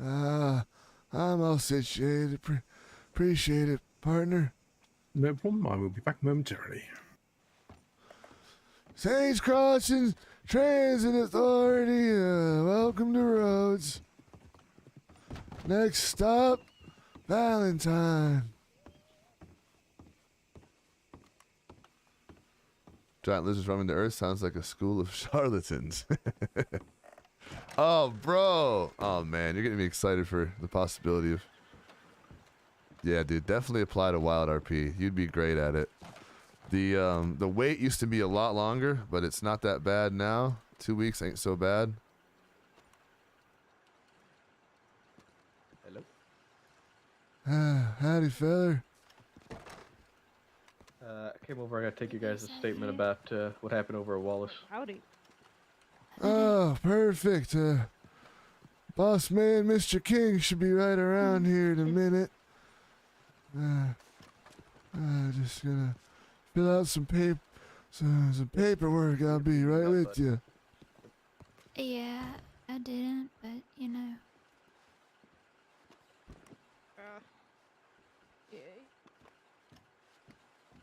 I'm all situated. Appreciate it, partner. No problem. I will be back momentarily. Saints Crossing Transit Authority, welcome to Rhodes. Next stop, Valentine. Giant lizards roaming the earth sounds like a school of charlatans. Oh, bro. Oh, man. You're getting me excited for the possibility of Yeah, dude, definitely apply to WildRP. You'd be great at it. The wait used to be a lot longer, but it's not that bad now. 2 weeks ain't so bad. Hello. Howdy, feller. I came over. I gotta take you guys' statement about what happened over at Wallace. Howdy. Oh, perfect. Boss man, Mr. King should be right around here in a minute. Just gonna fill out some paperwork. I'll be right with you. Yeah, I didn't, but you know.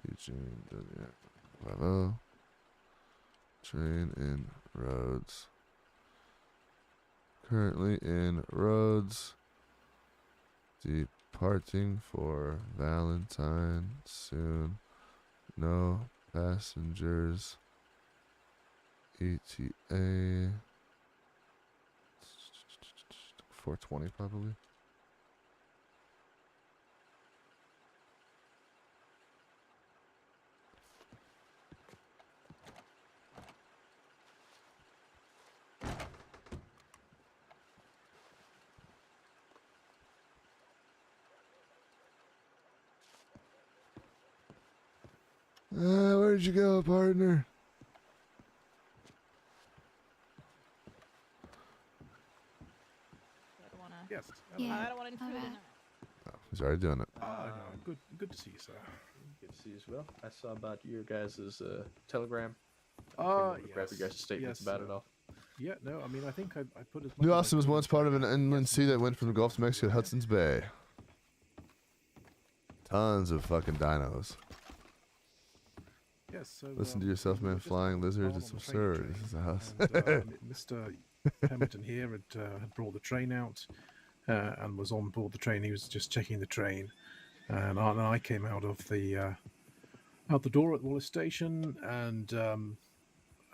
Eugene, Bravo. Train in Rhodes. Currently in Rhodes. Departing for Valentine soon. No passengers. ETA. 420 probably. Where'd you go, partner? I don't wanna. Yes. Yeah. I don't want any food. Alright. Oh, he's already doing it. Good to see you, sir. Good to see you as well. I saw about your guys' telegram. Grab Grab your guys' statements about it all. Yeah, no, I mean, I think I put as much. New as I Austin was could once into part of it. an inland sea that went from the Gulf of Mexico to Hudson's Bay. Tons of fucking dinos. Yes, so, Listen to yourself, man. just Flying lizards, on it's the training absurd. train, This is a house. and, Mr. Pemberton here had brought the train out and was on board the train. He was just checking the train, and I came out of the door at Wallace Station, and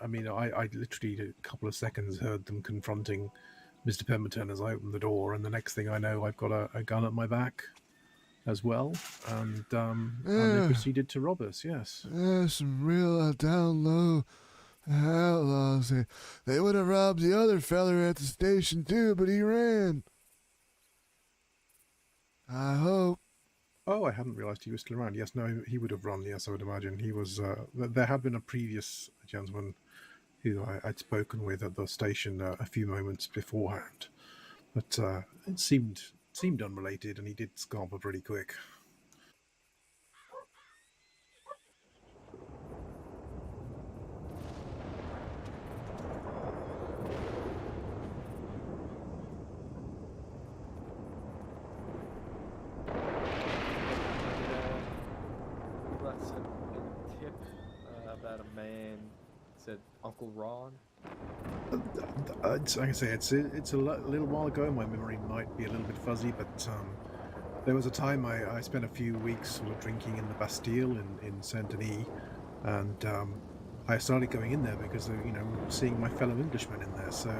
I mean, I literally a couple of seconds heard them confronting Mr. Pemberton as I opened the door, and the next thing I know, I've got a gun at my back as well, and they proceeded to rob us. Yes. Yeah, some real down low outlaws. They would have robbed the other feller at the station too, but he ran. I hope. Oh, I hadn't realised he was still around. Yes, no, he would have run. Yes, I would imagine he was. There had been a previous gentleman who I'd spoken with at the station a few moments beforehand, but it seemed unrelated, and he did scamper pretty quick. That's a tip about a man said Uncle Ron. Like I say, it's a little while ago. My memory might be a little bit fuzzy, but there was a time I spent a few weeks sort of drinking in the Bastille in Saint Denis, and I started going in there because of, seeing my fellow Englishmen in there. So,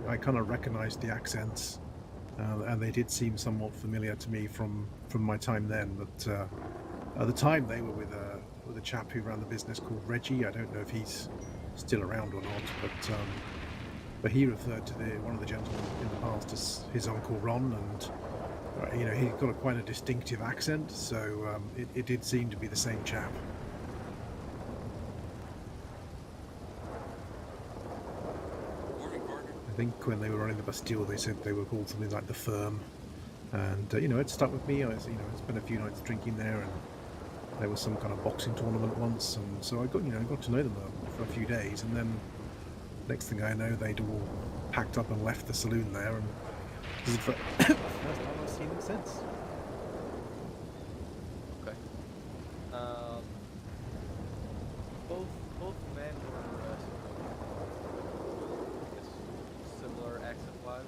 I kind of recognized the accents, and they did seem somewhat familiar to me from my time then. But at the time, they were with a chap who ran the business called Reggie. I don't know if he's still around or not, but he referred to one of the gentlemen in the past as his Uncle Ron, and he's got quite a distinctive accent. So it did seem to be the same chap. I think when they were running the Bastille, they said they were called something like the Firm, and it stuck with me. I spent a few nights drinking there, and there was some kind of boxing tournament once, and so I got to know them for a few days, and then next thing I know, they'd all packed up and left the saloon there, and this is the first time I've seen them since. Okay. Both men were similar accent-wise.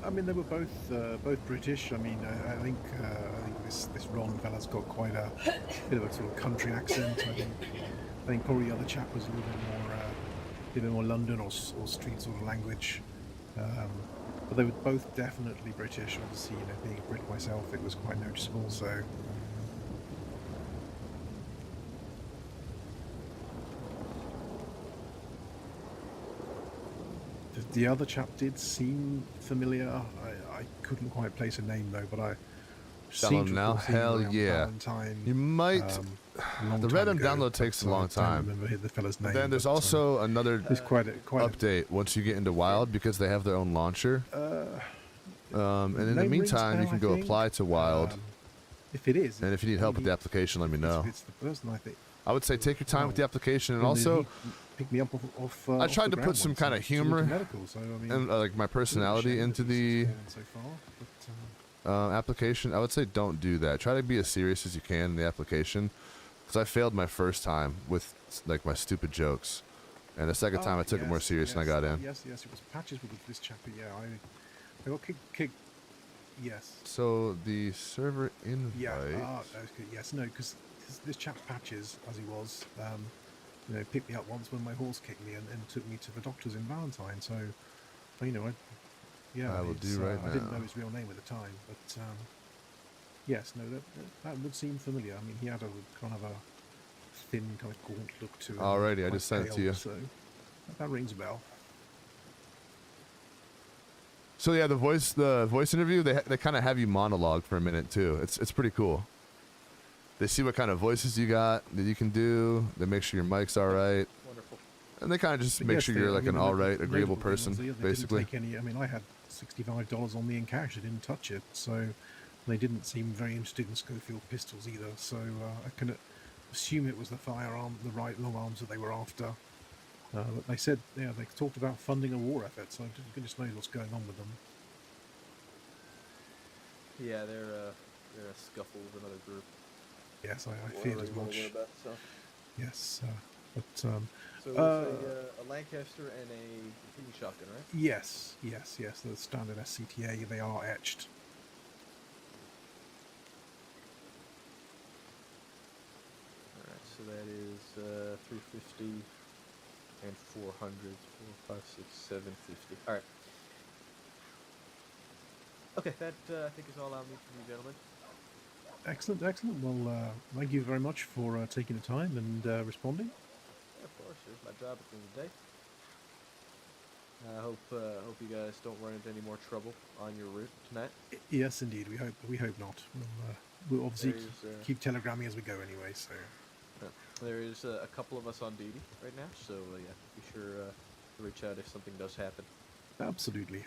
I mean, they were both British. I mean, I think this Ron fella's got quite a bit of a sort of country accent. I think probably the other chap was a little bit more London or street sort of language. but they were both definitely British. Obviously, you know, being a Brit myself, it was quite noticeable. So. The other chap did seem familiar. I couldn't quite place a name though, but I Tell seem him to now. recall seeing him Hell around yeah. Valentine, You might. long The time Redem ago, download takes a but, long I time. don't remember the fella's name. Then there's but, also another there's quite a update once you get into Wild because they have their own launcher. And in the name rings meantime, you bell, can I go think. apply to Wild. If it is, And if you need help with the application, let me know. It's the person I think. I would say take your time with the application, and Well, also he picked me up off I off tried the to put ground some once kind of and took me to humor medical, so, I mean, and like my personality shame into that he's the gone so far, but, application. I would say don't do that. Try to be as serious as you can in the application, because I failed my first time with like my stupid jokes, and the second time I took it more serious and I got in. Yes, it was patches with this chapter. Yeah, I got kicked. Yes. So the server invite. Yeah. Okay, yes. No, because this chap patches, as he was, you know, picked me up once when my horse kicked me and took me to the doctors in Valentine. So, you know, I will do right I didn't now. know his real name at the time, but yes, no, that would seem familiar. I mean, he had a kind of a thin, kind of gaunt look to him. Alrighty, I quite just sent it to pale, you. So that rings a bell. So yeah, the voice interview, they kind of have you monologue for a minute too. It's pretty cool. They see what kind of voices you got that you can do. They make sure your mic's all right, Wonderful. and they kind of just But make yes, sure they- you're I like mean, an the all right, notable agreeable thing was person, they didn't basically. take any. I mean, I had $65 on me in cash. I didn't touch it, so they didn't seem very interested in Schofield pistols either. So I can assume it was the firearm, the right long arms that they were after. But they said, yeah, they talked about funding a war effort. So goodness knows what's going on with them. Yeah, they're a scuffle with another group. Yes, I We're feared already as well much. aware of that, so. Yes, but So it was a Lancaster and a King shotgun, right? yes. The standard SCTA, they are etched. Alright, so that is 350 and 400. 4, 5, 6, 750. Alright. Okay, that I think is all I'll need from you gentlemen. Excellent. Well, thank you very much for taking the time and responding. Yeah, of course, it's my job at the end of the day. I hope you guys don't run into any more trouble on your route tonight. Yes, indeed. We hope not. We'll obviously There is, keep telegramming as we go anyway. So there is a couple of us on duty right now, so yeah, be sure to reach out if something does happen. absolutely.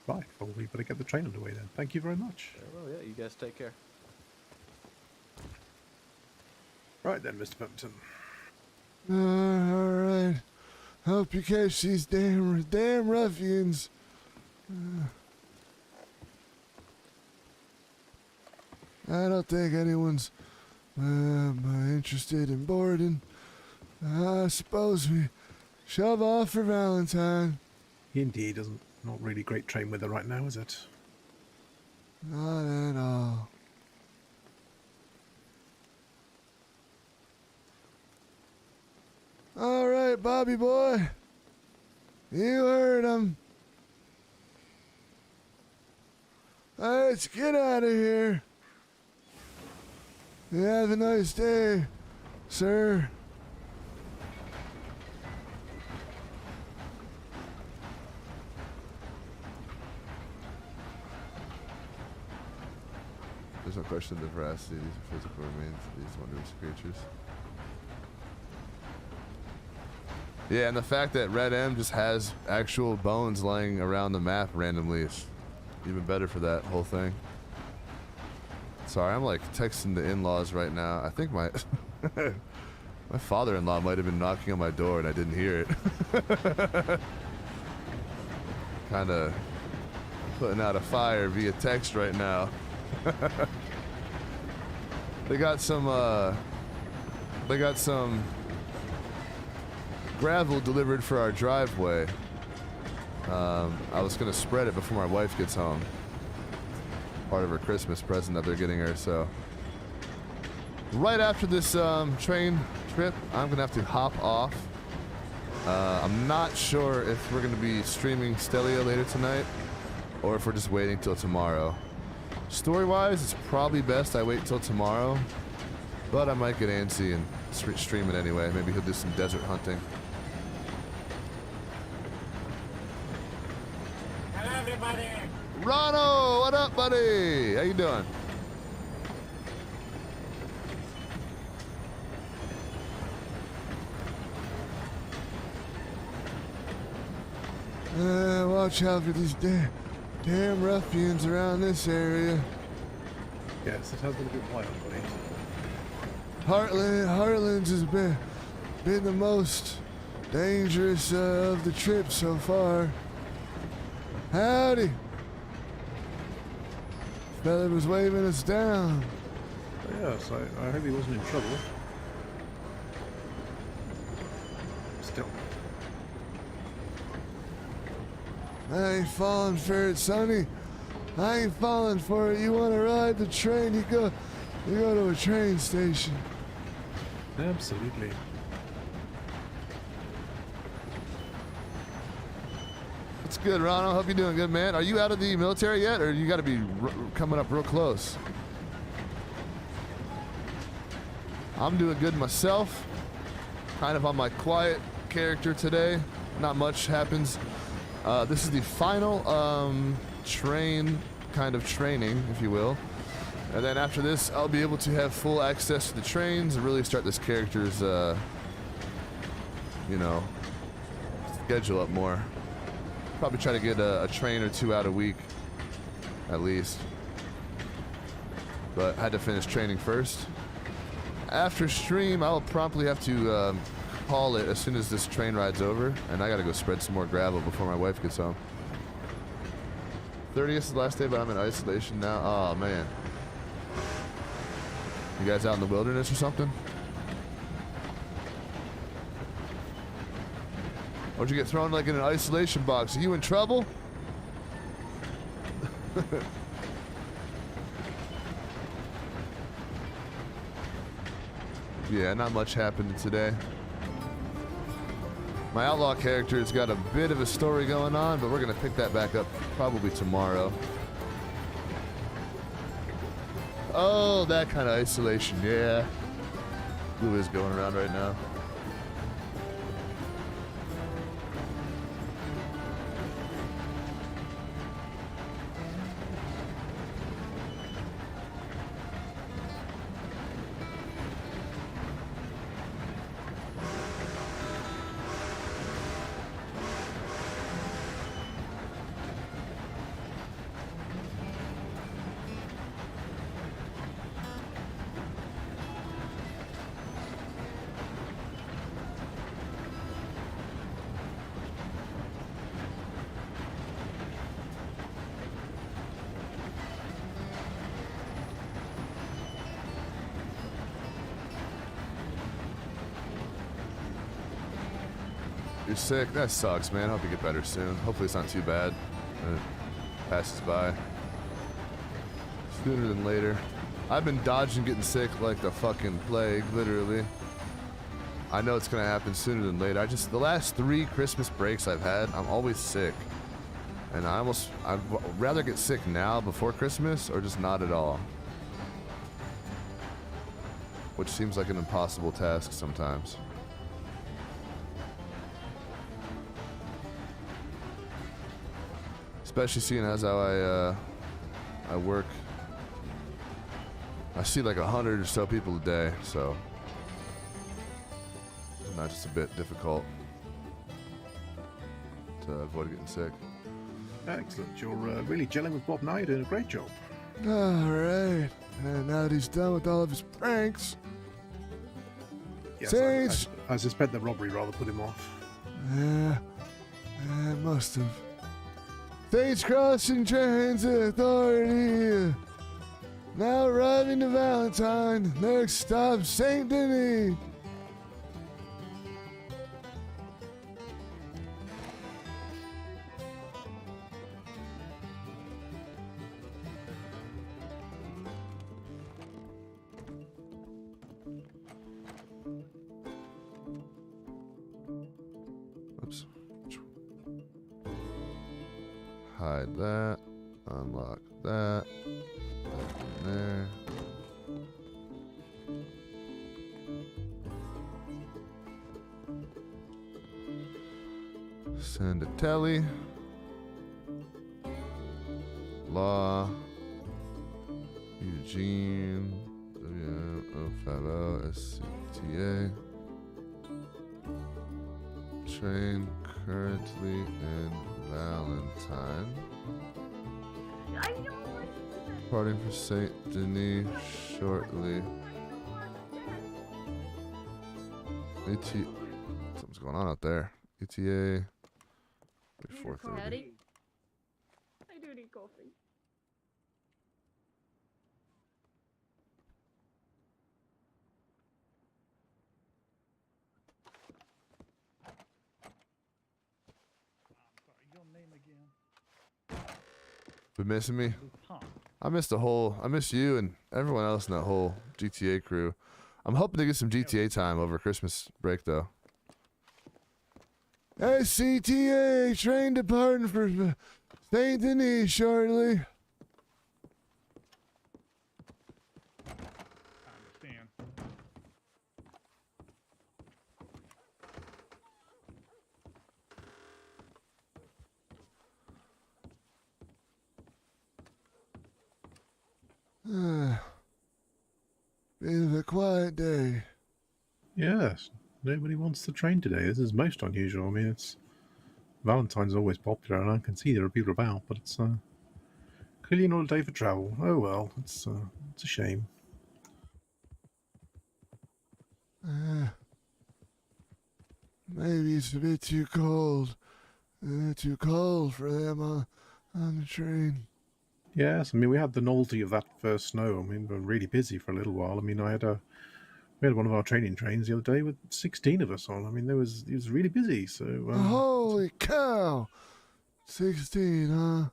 Right. Well, we better get the train underway then. Thank you very much. Well, yeah, you guys take care. Right then, Mr. Pumpton. All right. Hope you catch these damn ruffians. I don't think anyone's interested in boarding. I suppose we shove off for Valentine. Indeed, not really great train weather right now, is it? Not at all. All right, Bobby boy. You heard him. Let's get out of here. Have a nice day, sir. There's no question of the veracity of these physical remains of these wondrous creatures. Yeah, and the fact that Red M just has actual bones laying around the map randomly is even better for that whole thing. Sorry, I'm like texting the in-laws right now. I think my my father-in-law might have been knocking on my door and I didn't hear it. Kind of putting out a fire via text right now. They got some gravel delivered for our driveway. I was gonna spread it before my wife gets home. Part of her Christmas present that they're getting her, so right after this train trip, I'm gonna have to hop off. I'm not sure if we're gonna be streaming Stelio later tonight, or if we're just waiting till tomorrow. Story-wise, it's probably best I wait till tomorrow, but I might get antsy and stream it anyway. Maybe he'll do some desert hunting. Hello, everybody. Ronald, what up, buddy? How you doing? Watch out for these damn ruffians around this area. Yes, it has been a bit wild, buddy. Heartlands has been the most dangerous of the trip so far. Howdy. Fella was waving us down. Yes, I hope he wasn't in trouble. Still. I ain't falling for it, Sonny. I ain't falling for it. You want to ride the train, you go to a train station. Absolutely. It's good, Ronald. Hope you're doing good, man. Are you out of the military yet, or you got to be coming up real close? I'm doing good myself. Kind of on my quiet character today. Not much happens. This is the final train kind of training, if you will. And then after this, I'll be able to have full access to the trains and really start this character's, you know, schedule up more. Probably try to get a train or two out a week, at least. But I had to finish training first. After stream, I'll promptly have to call it as soon as this train ride's over, and I gotta go spread some more gravel before my wife gets home. 30th is the last day, but I'm in isolation now. Oh, man. You guys out in the wilderness or something? Why'd you get thrown like in an isolation box? Are you in trouble? Yeah, not much happened today. My outlaw character's got a bit of a story going on, but we're gonna pick that back up probably tomorrow. Oh, that kind of isolation, yeah. Blue is going around right now. You're sick? That sucks, man. Hope you get better soon. Hopefully it's not too bad. It passes by. Sooner than later. I've been dodging getting sick like the fucking plague, literally. I know it's gonna happen sooner than later. The last 3 Christmas breaks I've had, I'm always sick. And I'd rather get sick now before Christmas or just not at all. Which seems like an impossible task sometimes. Especially seeing as how I work. I see like 100 or so people a day, so it's not just a bit difficult to avoid getting sick. Excellent. You're really gelling with Bob now. You're doing a great job. Alright. And now that he's done with all of his pranks. Yes, Sage! I suspect the robbery rather put him off. Yeah, it must have. Stage Crossing Transit Authority. Now arriving to Valentine. Next stop, St. Denis. hide that. Unlock that. That in there. Send a telly. Law. Eugene. WM050 SCTA. Train currently in Valentine. Departing for Saint Denis shortly. Something's going on out there. ETA 4:30. I do need coffee. Been missing me? I miss you and everyone else in that whole GTA crew. I'm hoping to get some GTA time over Christmas break though. SCTA train departing for Saint Denis shortly. Been a quiet day. Yes, nobody wants the train today. This is most unusual. I mean, it's Valentine's always popular, and I can see there are people about, but it's clearly not a day for travel. Oh well, it's a shame. Maybe it's a bit too cold. Too cold for them on the train. Yes, I mean, we had the novelty of that first snow. I mean, we were really busy for a little while. I mean, we had one of our training trains the other day with 16 of us on. I mean, it was really busy. So holy cow, 16, huh?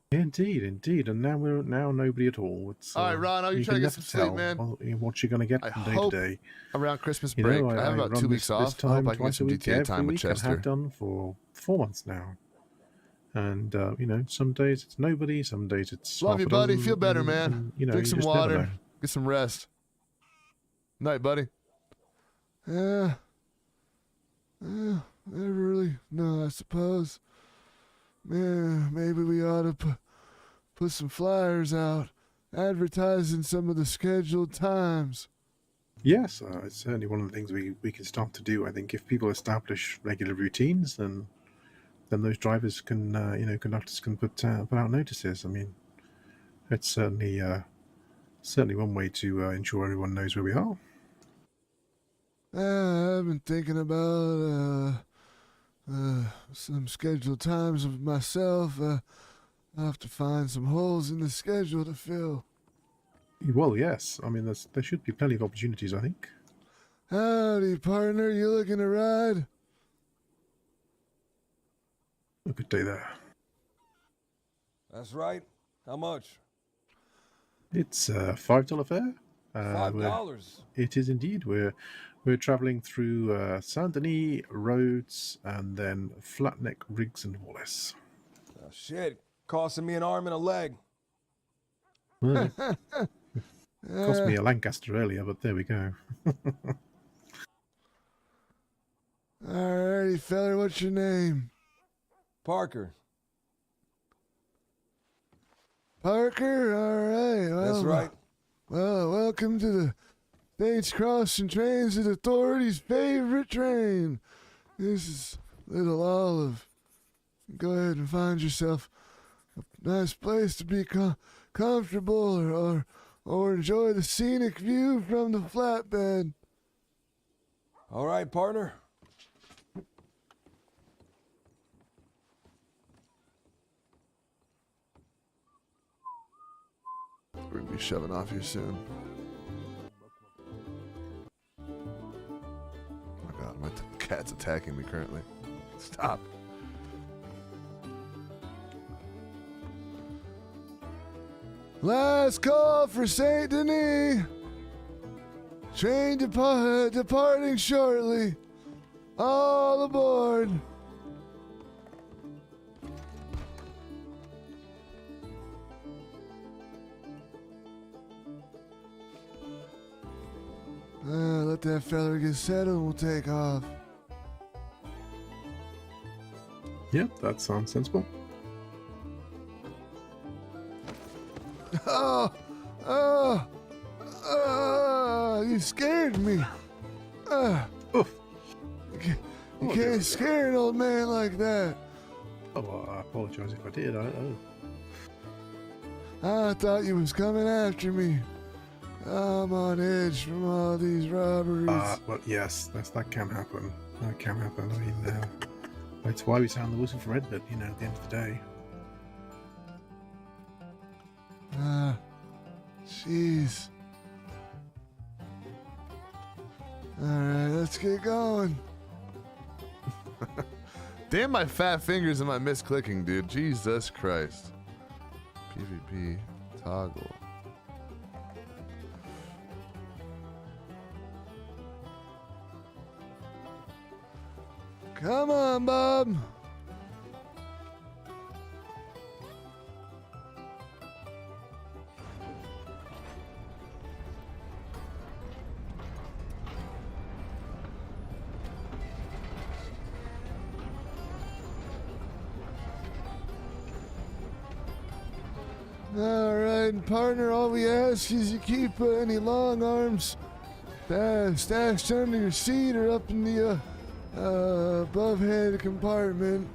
Indeed, and now nobody at all. It's, all right, Ron, are you trying to get some sleep, man? What you're going to get from day to day. Around Christmas break, I have about 2 weeks off. I hope I can get some GTA time with Chester. I have done for 4 months now. And, some days it's nobody, some days it's love you, buddy. Feel better, man. Drink some water. Get some rest. Night, buddy. Never really. No, I suppose. Man, maybe we ought to put some flyers out advertising some of the scheduled times. Yes, it's certainly one of the things we can start to do. I think if people establish regular routines, then those drivers can, conductors can put out notices. I mean, it's certainly one way to ensure everyone knows where we are. I've been thinking about some scheduled times of myself. I'll have to find some holes in the schedule to fill. Well, yes. I mean, there should be plenty of opportunities, I think. Howdy, partner. You looking to ride? A good day there. That's right. How much? It's a $5 fare. $5. It is indeed. We're traveling through Saint Denis, Rhodes, and then Flatneck, Riggs, and Wallace. Oh, shit, costing me an arm and a leg. Well, cost me a Lancaster earlier, but there we go. Alrighty, feller. What's your name? Parker. Parker? Alright. Well, that's right. Well, welcome to the States Crossing Trains Authority's favorite train. This is Little Olive. Go ahead and find yourself a nice place to be comfortable or enjoy the scenic view from the flatbed. All right, partner. We're gonna be shoving off here soon. Oh my god, my cat's attacking me currently. Stop. Last call for Saint Denis. Train departing shortly. All aboard. Let that feller get settled and we'll take off. Yep, that sounds sensible. Oh! Oh! Oh! You scared me. Oof. You can't scare an old man like that. Oh, well, I apologize if I did. I thought you was coming after me. I'm on edge from all these robberies. Well, yes, that can happen. That can happen. I mean, that's why we sound the whistle for Redbird, you know, at the end of the day. Jeez. Alright, let's get going. Damn my fat fingers and my misclicking, dude. Jesus Christ. PvP toggle. Come on, Bob. All right, partner, all we ask is you keep any long arms stashed under your seat or up in the above head compartment.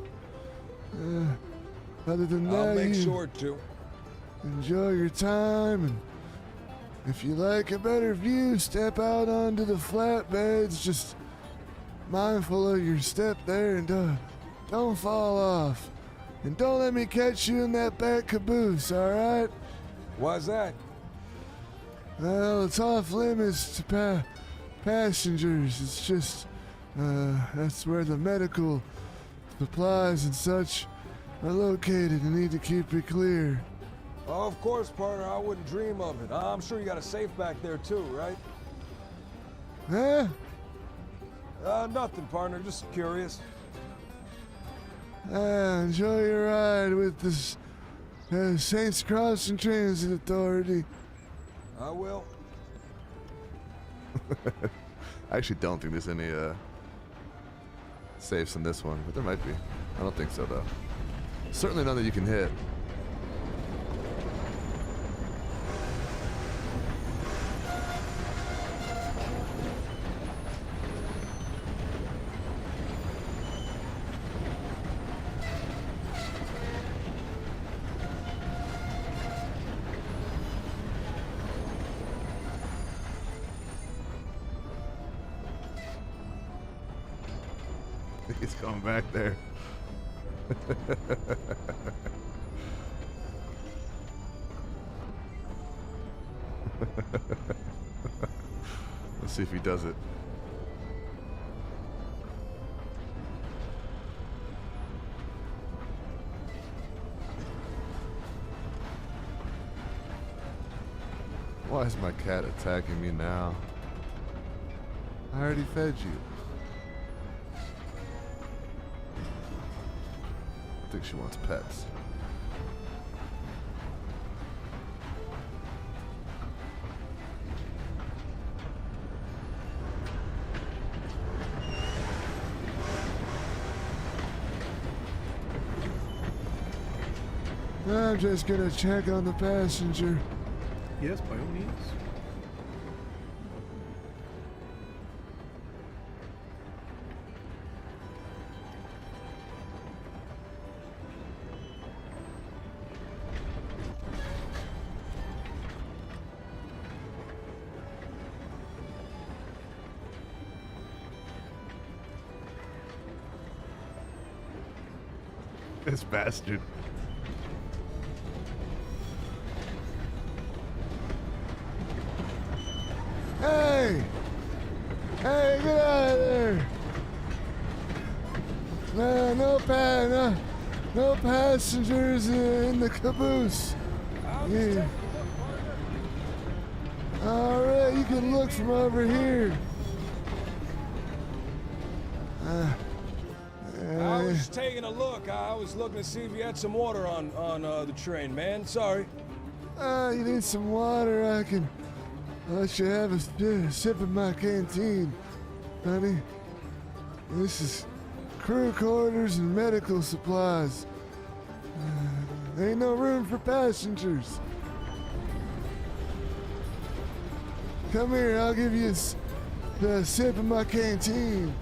Other than that, I'll make you sure to. enjoy your time, and if you like a better view, step out onto the flatbeds. Just mindful of your step there, and don't fall off. And don't let me catch you in that back caboose, all right? Why's that? Well, it's off limits to passengers. It's just, that's where the medical supplies and such are located. You need to keep it clear. Oh, of course, partner. I wouldn't dream of it. I'm sure you got a safe back there, too, right? Huh? Nothing, partner. Just curious. Enjoy your ride with this Saints Crossing Transit Authority. I will. I actually don't think there's any safes in this one, but there might be. I don't think so, though. Certainly none that you can hit. He's going back there. Let's see if he does it. Why is my cat attacking me now? I already fed you. I think she wants pets. I'm just gonna check on the passenger. Yes, by all means. This bastard. Hey! Hey, get out of there! No passengers in the caboose. Yeah. All right, you can look from over here. I was just taking a look. I was looking to see if you had some water on the train, man. Sorry. You need some water? I should have a sip of my canteen, honey. This is crew quarters and medical supplies. Ain't no room for passengers. Come here, I'll give you a sip of my canteen.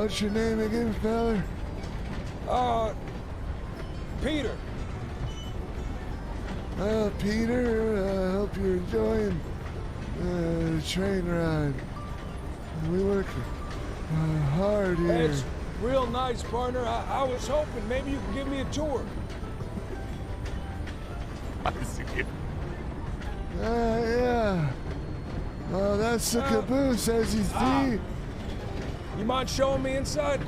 What's your name again, feller? Peter. Well, Peter, I hope you're enjoying the train ride. We work hard here. It's real nice, partner. I was hoping maybe you could give me a tour. Yeah. Oh, that's the caboose, as you see. You mind showing me inside?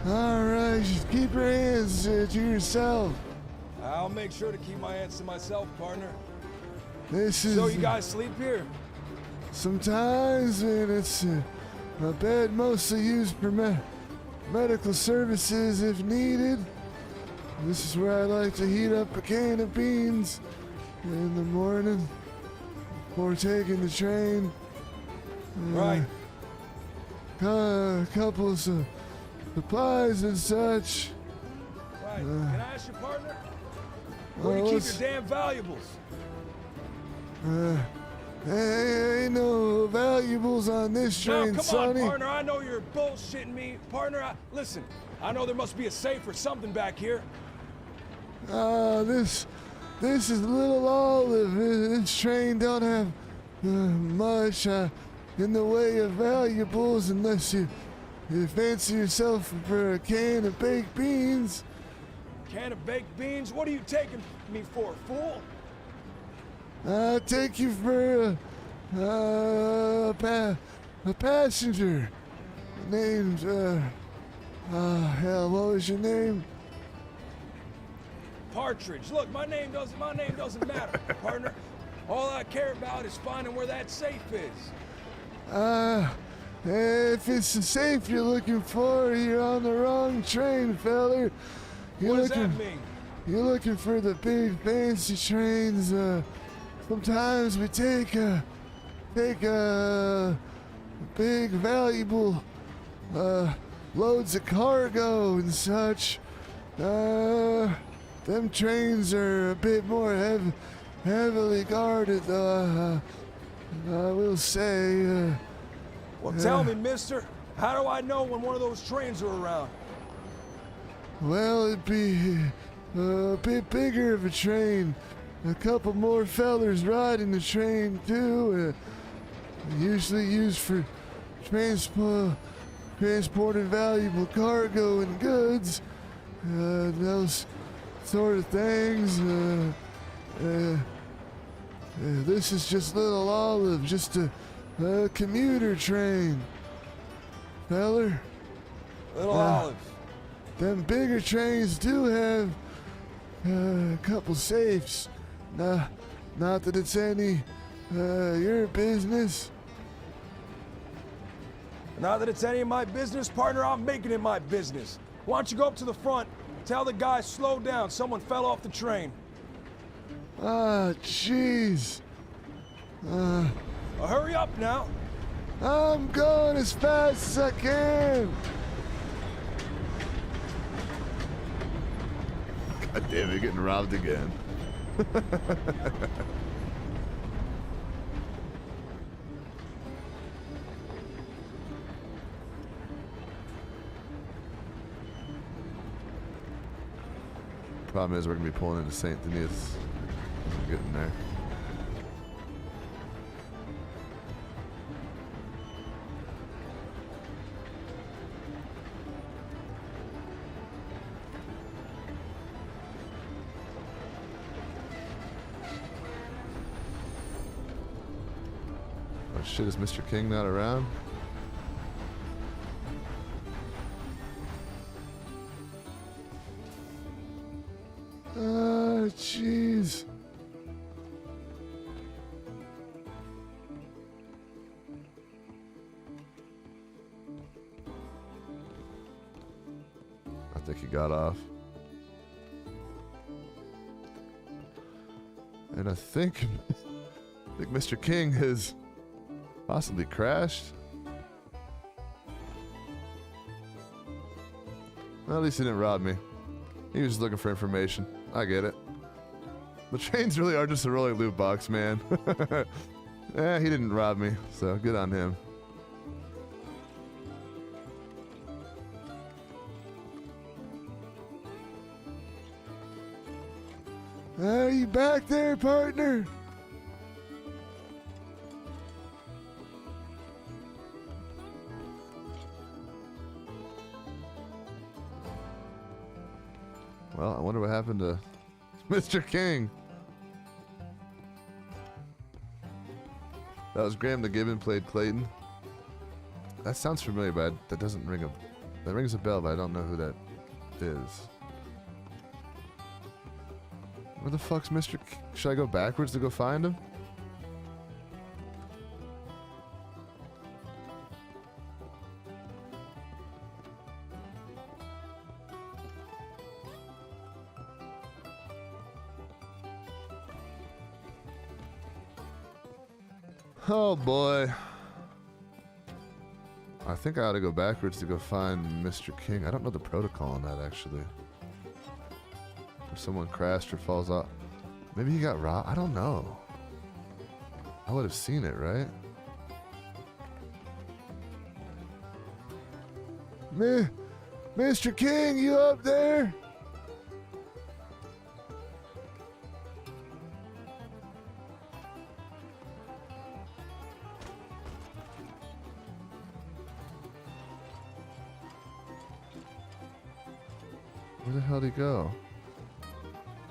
All right, just keep your hands to yourself. I'll make sure to keep my hands to myself, partner. This is... So you guys sleep here? Sometimes, and it's a bed mostly used for medical services if needed. This is where I like to heat up a can of beans in the morning before taking the train. Right. Couple of supplies and such. Right. Can I ask your partner? Where do you keep your damn valuables? Ain't no valuables on this train, now, come sonny. on, partner. I know you're bullshitting me. Partner, listen. I know there must be a safe or something back here. This is Little Olive. This train don't have much in the way of valuables unless you fancy yourself for a can of baked beans. Can of baked beans? What are you taking me for, fool? I'll take you for a passenger. Named, hell, what was your name? Partridge. Look, my name doesn't matter, partner. All I care about is finding where that safe is. If it's the safe you're looking for, you're on the wrong train, feller. What does that mean? You're looking for the big fancy trains. Sometimes we take big valuable loads of cargo and such. Them trains are a bit more heavily guarded, though. I will say. Well, tell me, mister, how do I know when one of those trains are around? Well, it'd be a bit bigger of a train. A couple more fellers riding the train, too. Usually used for transporting valuable cargo and goods. Those sort of things. This is just Little Olive, just a commuter train, feller. Little Olive. Them bigger trains do have a couple safes. Not that it's any your business. Not that it's any of my business, partner. I'm making it my business. Why don't you go up to the front, tell the guy slow down. Someone fell off the train. Ah, jeez. Hurry up now. I'm going as fast as I can. God damn it, getting robbed again. Problem is, we're gonna be pulling into St. Denis. Getting there. Oh shit, is Mr. King not around? Jeez. I think he got off. And I think Mr. King has possibly crashed. Well, at least he didn't rob me. He was just looking for information. I get it. The trains really are just a rolling loot box, man. He didn't rob me, so good on him. Are you back there, partner? Well, I wonder what happened to Mr. King. That was Graham the Gibbon played Clayton. That sounds familiar, but that doesn't ring a... That rings a bell, but I don't know who that is. Where the fuck's Mr. King? Should I go backwards to go find him? Oh boy. I think I ought to go backwards to go find Mr. King. I don't know the protocol on that actually. If someone crashed or falls off. Maybe he got robbed. I don't know. I would have seen it, right? Mr. King, you up there? Where the hell did he go?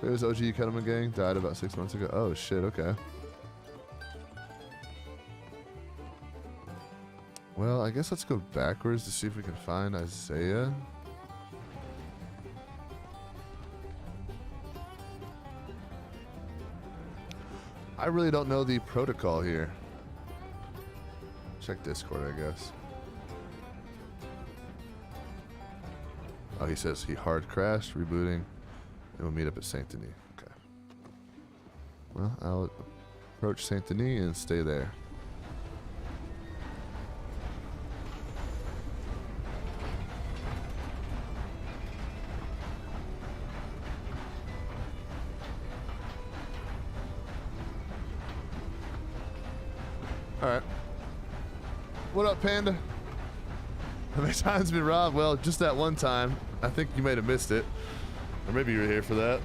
It was OG Kettleman Gang, died about 6 months ago. Oh shit, okay. Well, I guess let's go backwards to see if we can find Isaiah. I really don't know the protocol here. Check Discord, I guess. Oh, he says he hard crashed, rebooting, and we'll meet up at Saint Denis. Okay. Well, I'll approach Saint Denis and stay there. Alright. What up, Panda? How many times been robbed? Well, just that one time. I think you might have missed it. Or maybe you were here for that.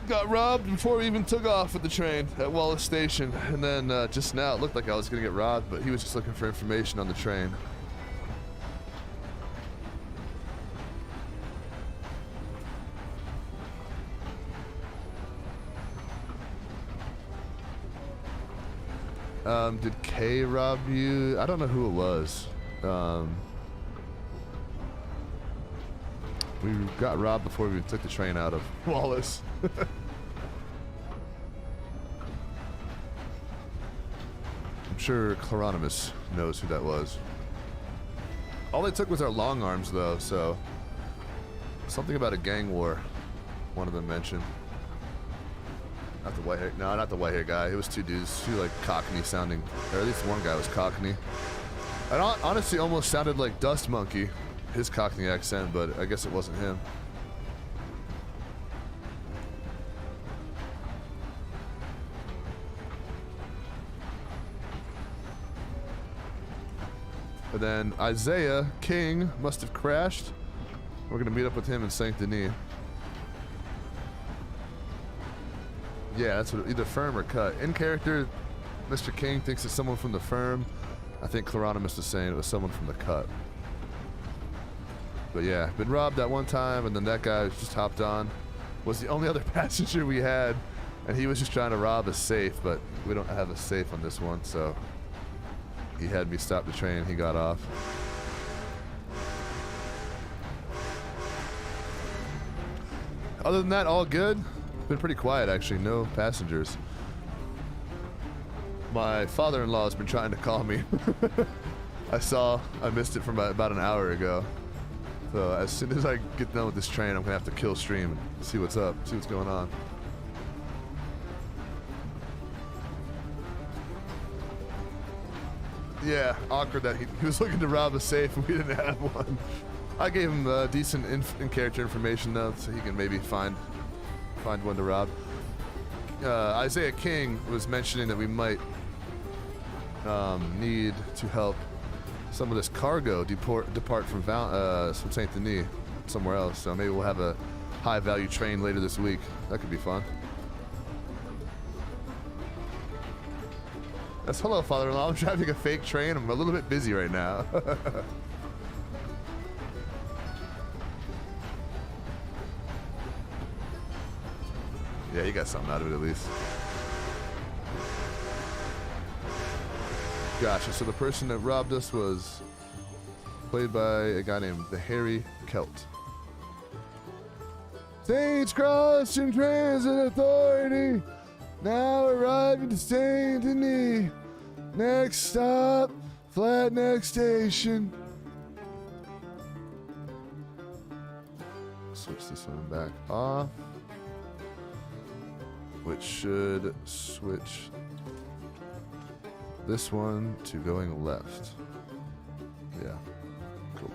Got robbed before we even took off with the train at Wallace Station. And then just now it looked like I was going to get robbed, but he was just looking for information on the train. Did Kay rob you? I don't know who it was. We got robbed before we took the train out of Wallace. I'm sure Cloronimus knows who that was. All they took was our long arms, though, so... Something about a gang war, one of them mentioned. Not the white hair. No, not the white hair guy. It was two dudes, two like Cockney sounding, or at least one guy was Cockney. It honestly almost sounded like Dust Monkey, his Cockney accent, but I guess it wasn't him. But then Isaiah King must have crashed. We're gonna meet up with him in Saint Denis. Yeah, that's what, either firm or cut. In character, Mr. King thinks it's someone from the firm. I think Cloronimus was saying it was someone from the cut. But yeah, been robbed that one time, and then that guy just hopped on. Was the only other passenger we had, and he was just trying to rob a safe, but we don't have a safe on this one, so he had me stop the train and he got off. Other than that, all good. Been pretty quiet, actually. No passengers. My father-in-law has been trying to call me. I missed it from about an hour ago. So as soon as I get done with this train, I'm gonna have to kill stream and see what's up, see what's going on. Yeah, awkward that he was looking to rob a safe and we didn't have one. I gave him decent in-character information though, so he can maybe find one to rob. Isaiah King was mentioning that we might need to help some of this cargo depart from Saint Denis somewhere else. So maybe we'll have a high-value train later this week. That could be fun. That's hello, father-in-law. I'm driving a fake train. I'm a little bit busy right now. Yeah, you got something out of it at least. Gotcha. So the person that robbed us was played by a guy named the Harry Celt. Stage Crossing Transit Authority now arriving to Saint Denis. Next stop, Flat Neck Station. Switch this one back off, which should switch this one to going left. Yeah, cool.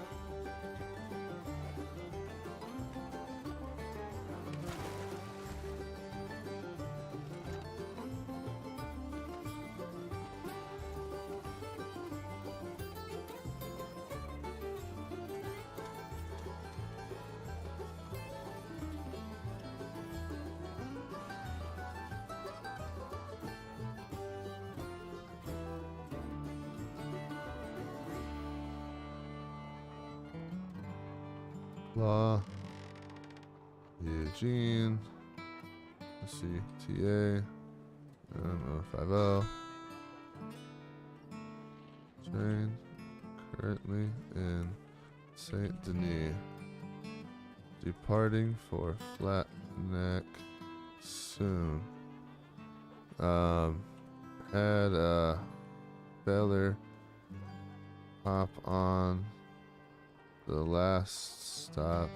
Eugene, let's see, TA, 50, train, currently in Saint Denis, departing for Flat Neck soon. Had a Beller hop on the last stop,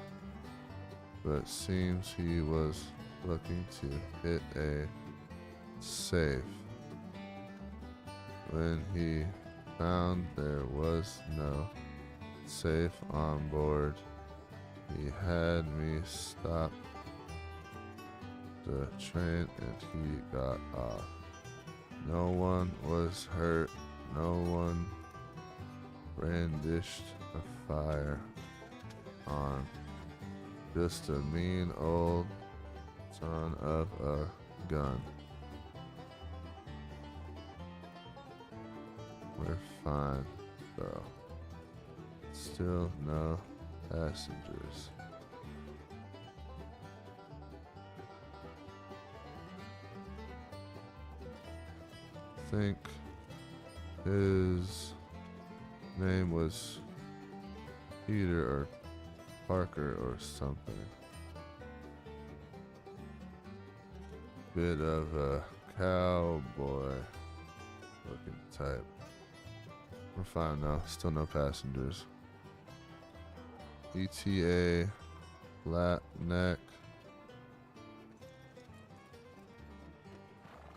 but seems he was looking to hit a safe. When he found there was no safe on board, he had me stop the train and he got off. No one was hurt, no one brandished a fire on. Just a mean old son of a gun. We're fine, though. Still no passengers. Think his name was Peter or Parker or something. Bit of a cowboy looking type. We're fine now. Still no passengers. ETA, Flat Neck,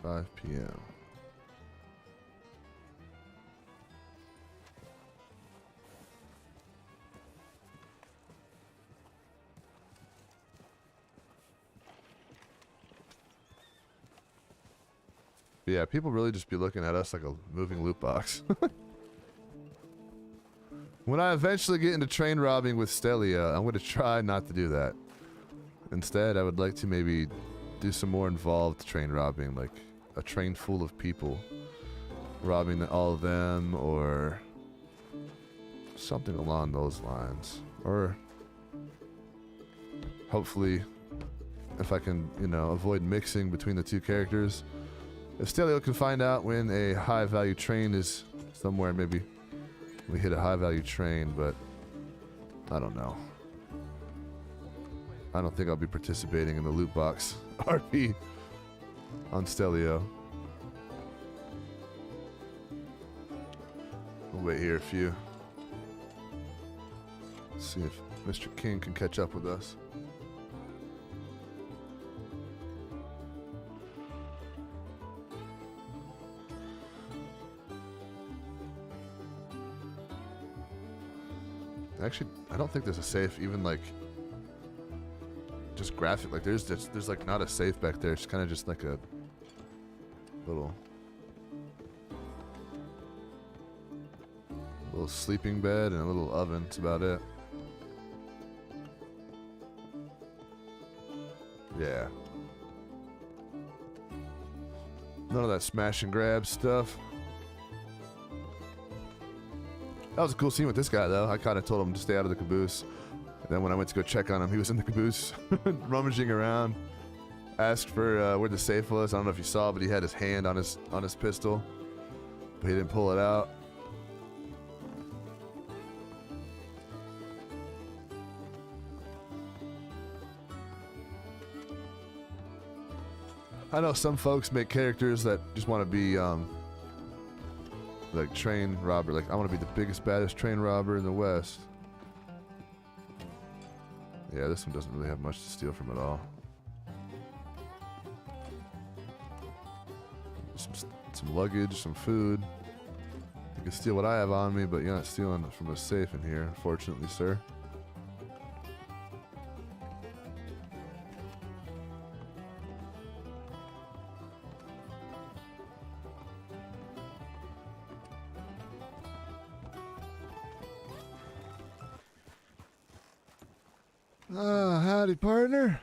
5 p.m. Yeah, people really just be looking at us like a moving loot box. When I eventually get into train robbing with Stelia, I'm going to try not to do that. Instead, I would like to maybe do some more involved train robbing, like a train full of people, robbing all of them, or something along those lines. Or hopefully, if I can, avoid mixing between the two characters. If Stelio can find out when a high-value train is somewhere, maybe we hit a high-value train, but I don't know. I don't think I'll be participating in the loot box RP on Stelio. We'll wait here a few. See if Mr. King can catch up with us. Actually, I don't think there's a safe, even like just graphic. Like there's like not a safe back there. It's kind of just like a little sleeping bed and a little oven. That's about it. Yeah. None of that smash and grab stuff. That was a cool scene with this guy, though. I kind of told him to stay out of the caboose. And then when I went to go check on him, he was in the caboose, rummaging around. Asked for where the safe was. I don't know if you saw, but he had his hand on his pistol, but he didn't pull it out. I know some folks make characters that just want to be like train robber. Like, I want to be the biggest, baddest train robber in the West. Yeah, this one doesn't really have much to steal from at all. Some luggage, some food. You can steal what I have on me, but you're not stealing from a safe in here, unfortunately, sir. Howdy, partner.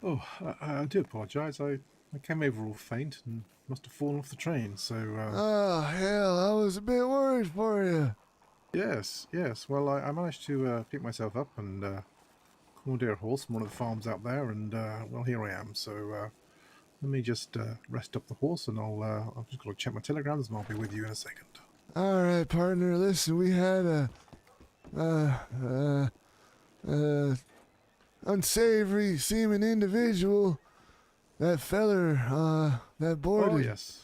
Oh, I do apologise. I came over all faint and must have fallen off the train, so... Oh, hell, I was a bit worried for you. Yes. Well, I managed to pick myself up and commandeer a horse from one of the farms out there, and, well, here I am. So let me just rest up the horse, and I'll just go check my telegrams, and I'll be with you in a second. All right, partner. Listen, we had a unsavory seeming individual, that feller that boarded. Oh, yes.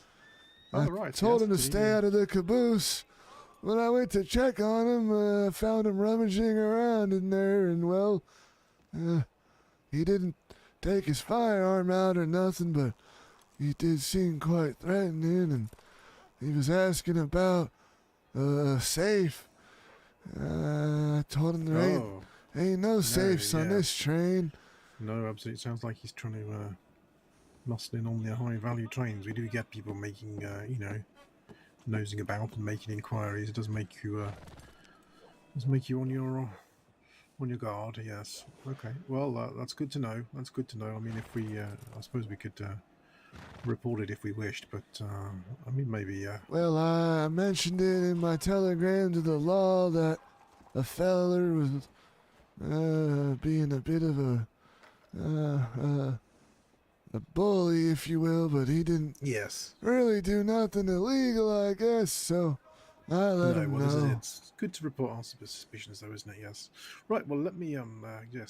I right. told yes, him to stay out of the caboose. When I went to check on him, found him rummaging around in there, and well, he didn't take his firearm out or nothing, but he did seem quite threatening, and he was asking about a safe. I told him there ain't no safes on this train. No, absolutely. It sounds like he's trying to muscle in on the high value trains. We do get people making, nosing about and making inquiries. It does make you on your guard. Yes. Okay. Well, that's good to know. That's good to know. I mean, if we, I suppose we could report it if we wished, but I mean, maybe. Well, I mentioned it in my telegram to the law that a feller was being a bit of a bully, if you will, but he didn't really do nothing illegal, I guess, so I let him know. It's good to report our suspicions, though, isn't it? Yes. Right, well, let me,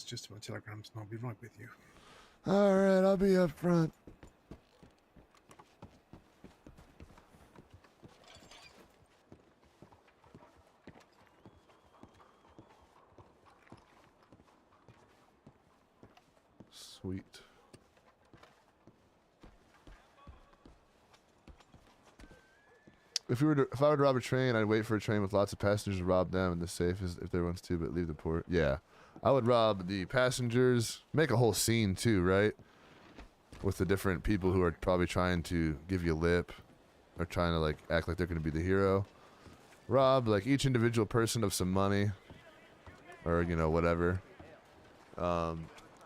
just my telegrams, and I'll be right with you. All right, I'll be up front. Sweet. If I were to rob a train, I'd wait for a train with lots of passengers and rob them, and the safe is if there wants to, but leave the port. Yeah, I would rob the passengers, make a whole scene too, right? With the different people who are probably trying to give you lip, or trying to like act like they're going to be the hero. Rob like each individual person of some money, or whatever.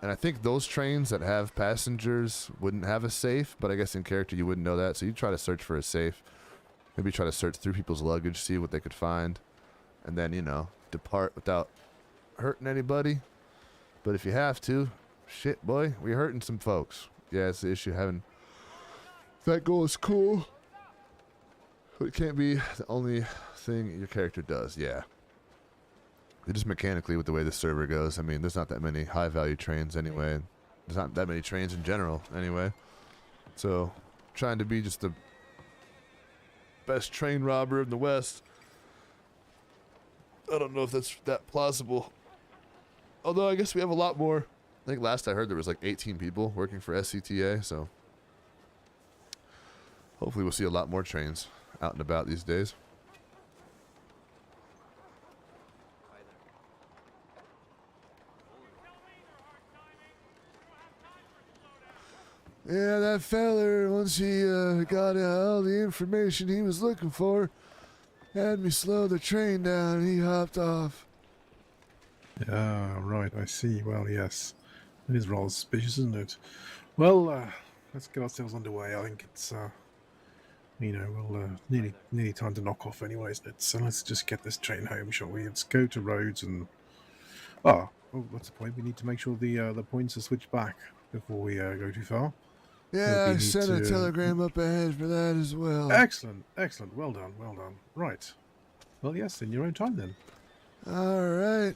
And I think those trains that have passengers wouldn't have a safe, but I guess in character you wouldn't know that, so you try to search for a safe. Maybe try to search through people's luggage, see what they could find, and then, depart without hurting anybody. But if you have to, shit, boy, we're hurting some folks. Yeah, it's the issue. Having that goal is cool, but it can't be the only thing your character does. Yeah. just mechanically with the way the server goes. I mean, there's not that many high value trains anyway. There's not that many trains in general anyway. So, trying to be just the best train robber in the West. I don't know if that's that plausible. Although I guess we have a lot more. I think last I heard there was like 18 people working for SCTA, so hopefully we'll see a lot more trains out and about these days. Yeah, that feller, once he got all the information he was looking for, had me slow the train down and he hopped off. Ah, right, I see. Well, yes. It is rather suspicious, isn't it? Well, let's get ourselves underway. I think it's, nearly time to knock off anyway, isn't it? So let's just get this train home, shall we? Let's go to roads and... Oh, what's the point? We need to make sure the points are switched back before we go too far. Yeah, I sent a telegram up ahead for that as well. Excellent, excellent. Well done, well done. Right. Well, yes, in your own time then. All right.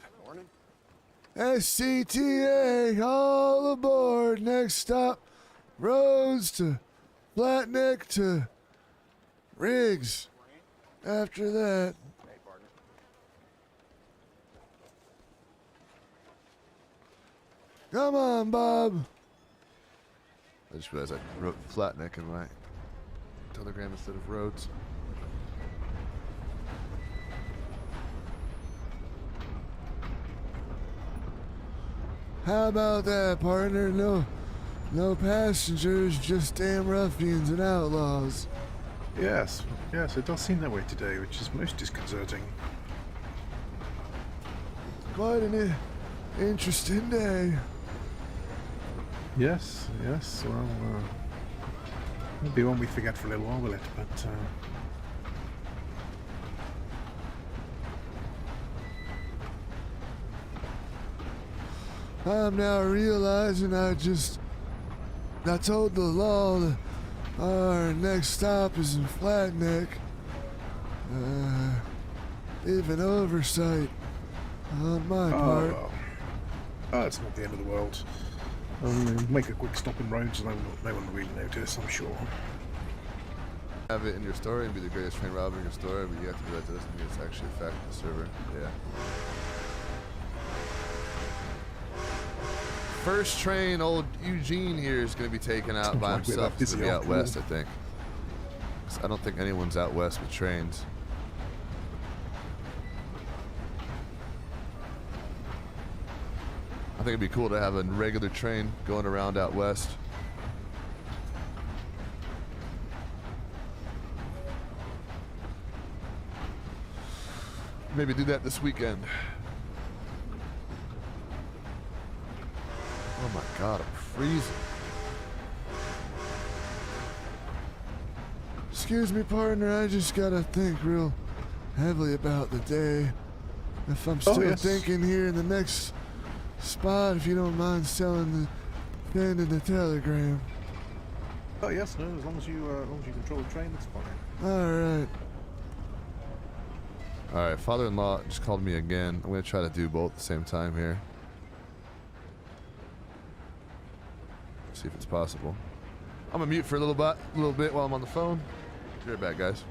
SCTA, all aboard. Next stop, Rhodes to Flatneck to Riggs. After that. Come on, Bob. I just realized I wrote Flatneck in my telegram instead of Rhodes. How about that, partner? No passengers, just damn ruffians and outlaws. Yes, it does seem that way today, which is most disconcerting. Quite an interesting day. Yes, well, it'll be one we forget for a little while, will it? But, I'm now realizing I told the law that our next stop is in Flatneck. Even oversight on my part. Well, it's not the end of the world. Make a quick stop in roads and no one will really notice, I'm sure. Have it in your story and be the greatest train robber in your story, but you have to do that to this and it's actually a fact of the server. Yeah. First train, old Eugene here is going to be taken out by himself. He's going to be out west, I think. I don't think anyone's out west with trains. I think it'd be cool to have a regular train going around out west. Maybe do that this weekend. Oh my God, I'm freezing. Excuse me, partner, I just gotta think real heavily about the day. If I'm still thinking here in the next spot, if you don't mind selling the pen and the telegram. Oh yes, no, as long as you control the train, that's fine. Alright. Alright, father-in-law just called me again. I'm gonna try to do both at the same time here. See if it's possible. I'm gonna mute for a little bit while I'm on the phone. Be right back, guys.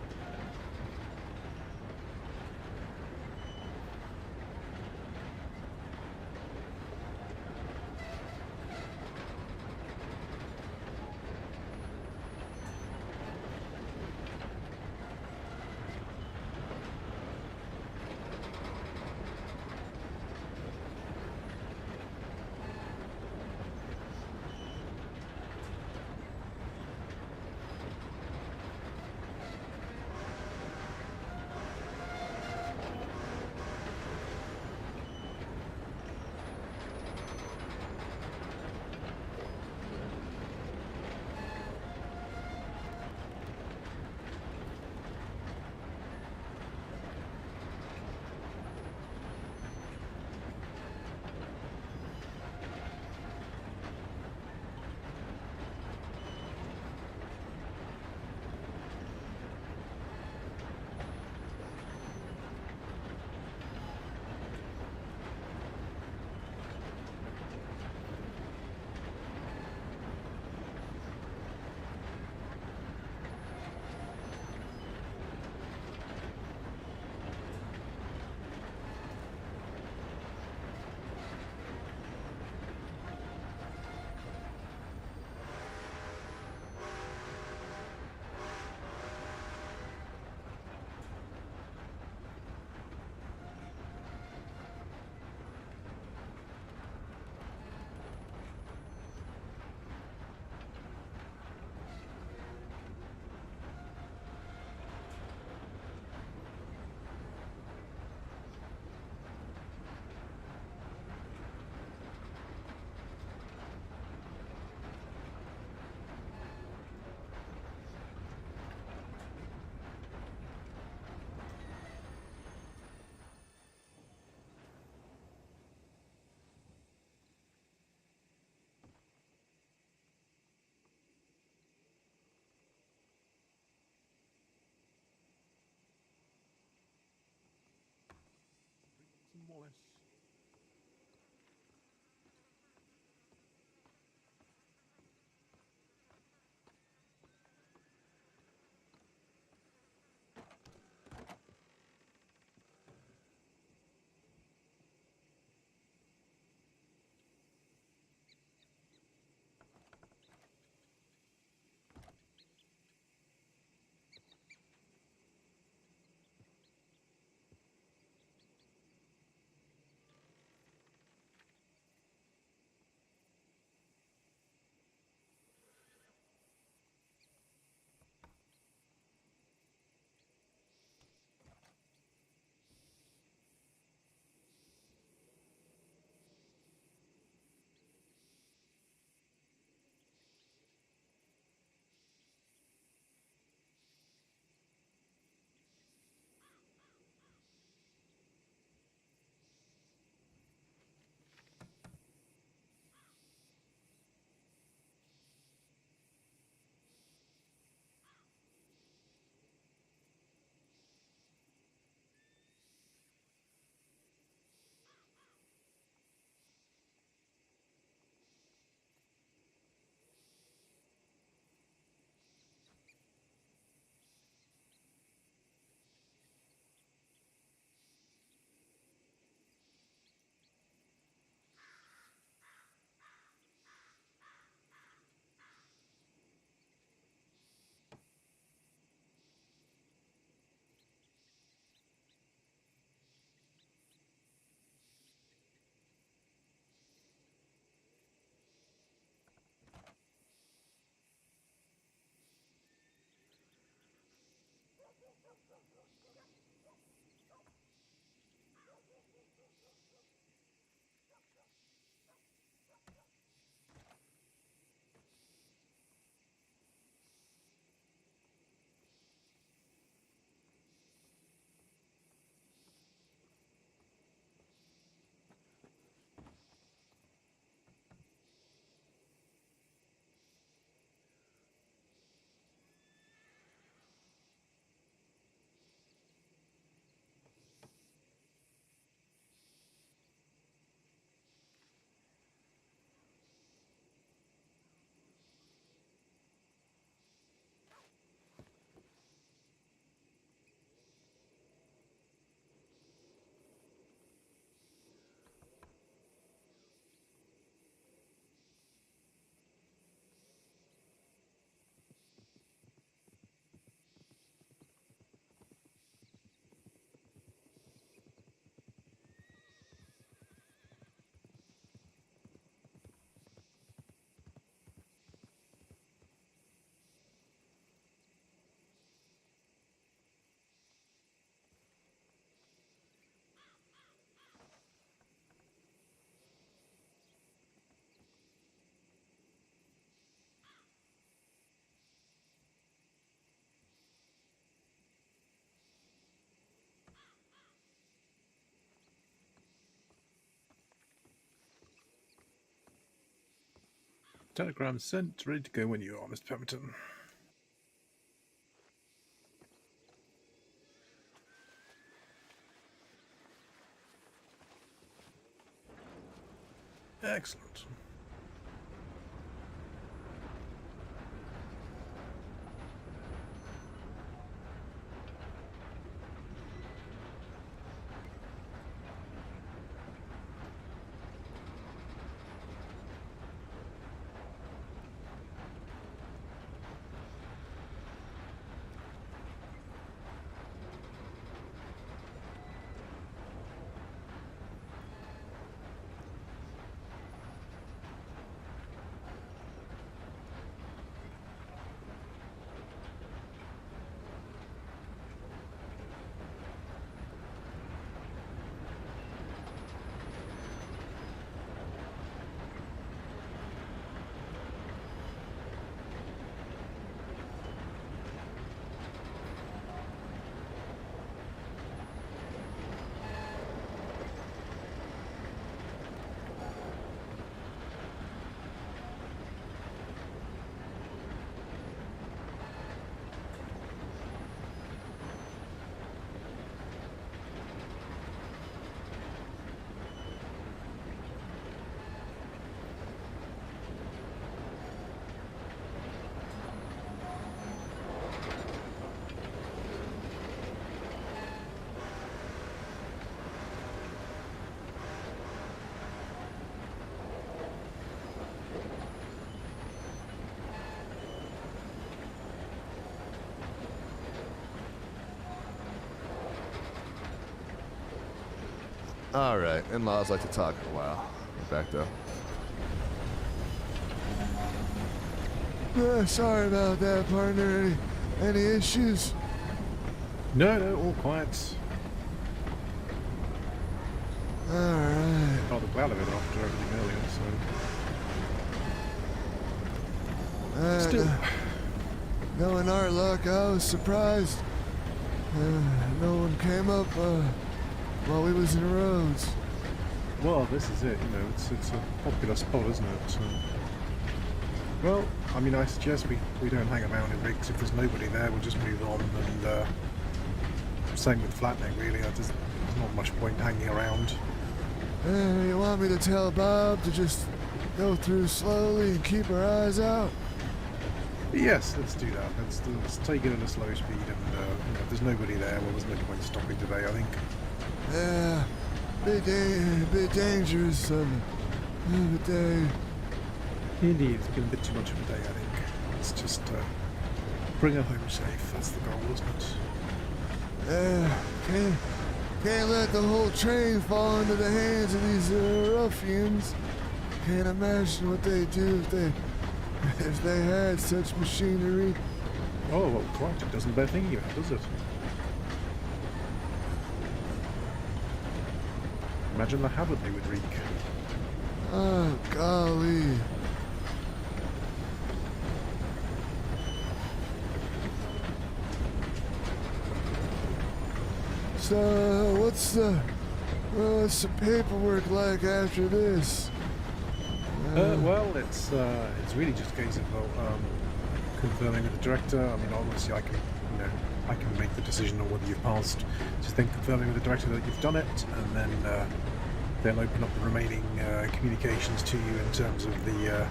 Telegram sent, ready to go when you are, Mr. Pemberton. Excellent. All right, in-laws like to talk for a while. We're back though. Sorry about that, partner. Any issues? No, all quiet. All right. Rather glad of it after everything earlier, so. Still. Knowing our luck, I was surprised. No one came up while we was in the roads. Well, this is it, you know, it's a popular spot, isn't it? So, well, I mean, I suggest we don't hang around in rigs. If there's nobody there, we'll just move on, and same with Flatneck, really. There's not much point hanging around. You want me to tell Bob to just go through slowly and keep our eyes out? Yes, let's do that. Let's take it at a slow speed, and you know, if there's nobody there, well, there's no point stopping today, I think. Yeah, bit dangerous of a day. Indeed, it's been a bit too much of a day, I think. Let's just bring her home safe. That's the goal, isn't it? Can't let the whole train fall into the hands of these ruffians. Can't imagine what they'd do if they had such machinery. Oh, well, quite. It doesn't bear thinking about, does it? Imagine the havoc they would wreak. Oh, golly. So, what's the paperwork like after this? Well, it's really just a case of confirming with the director. I mean, obviously, I can make the decision on whether you've passed. Just then confirming with the director that you've done it, and then they'll open up the remaining communications to you in terms of the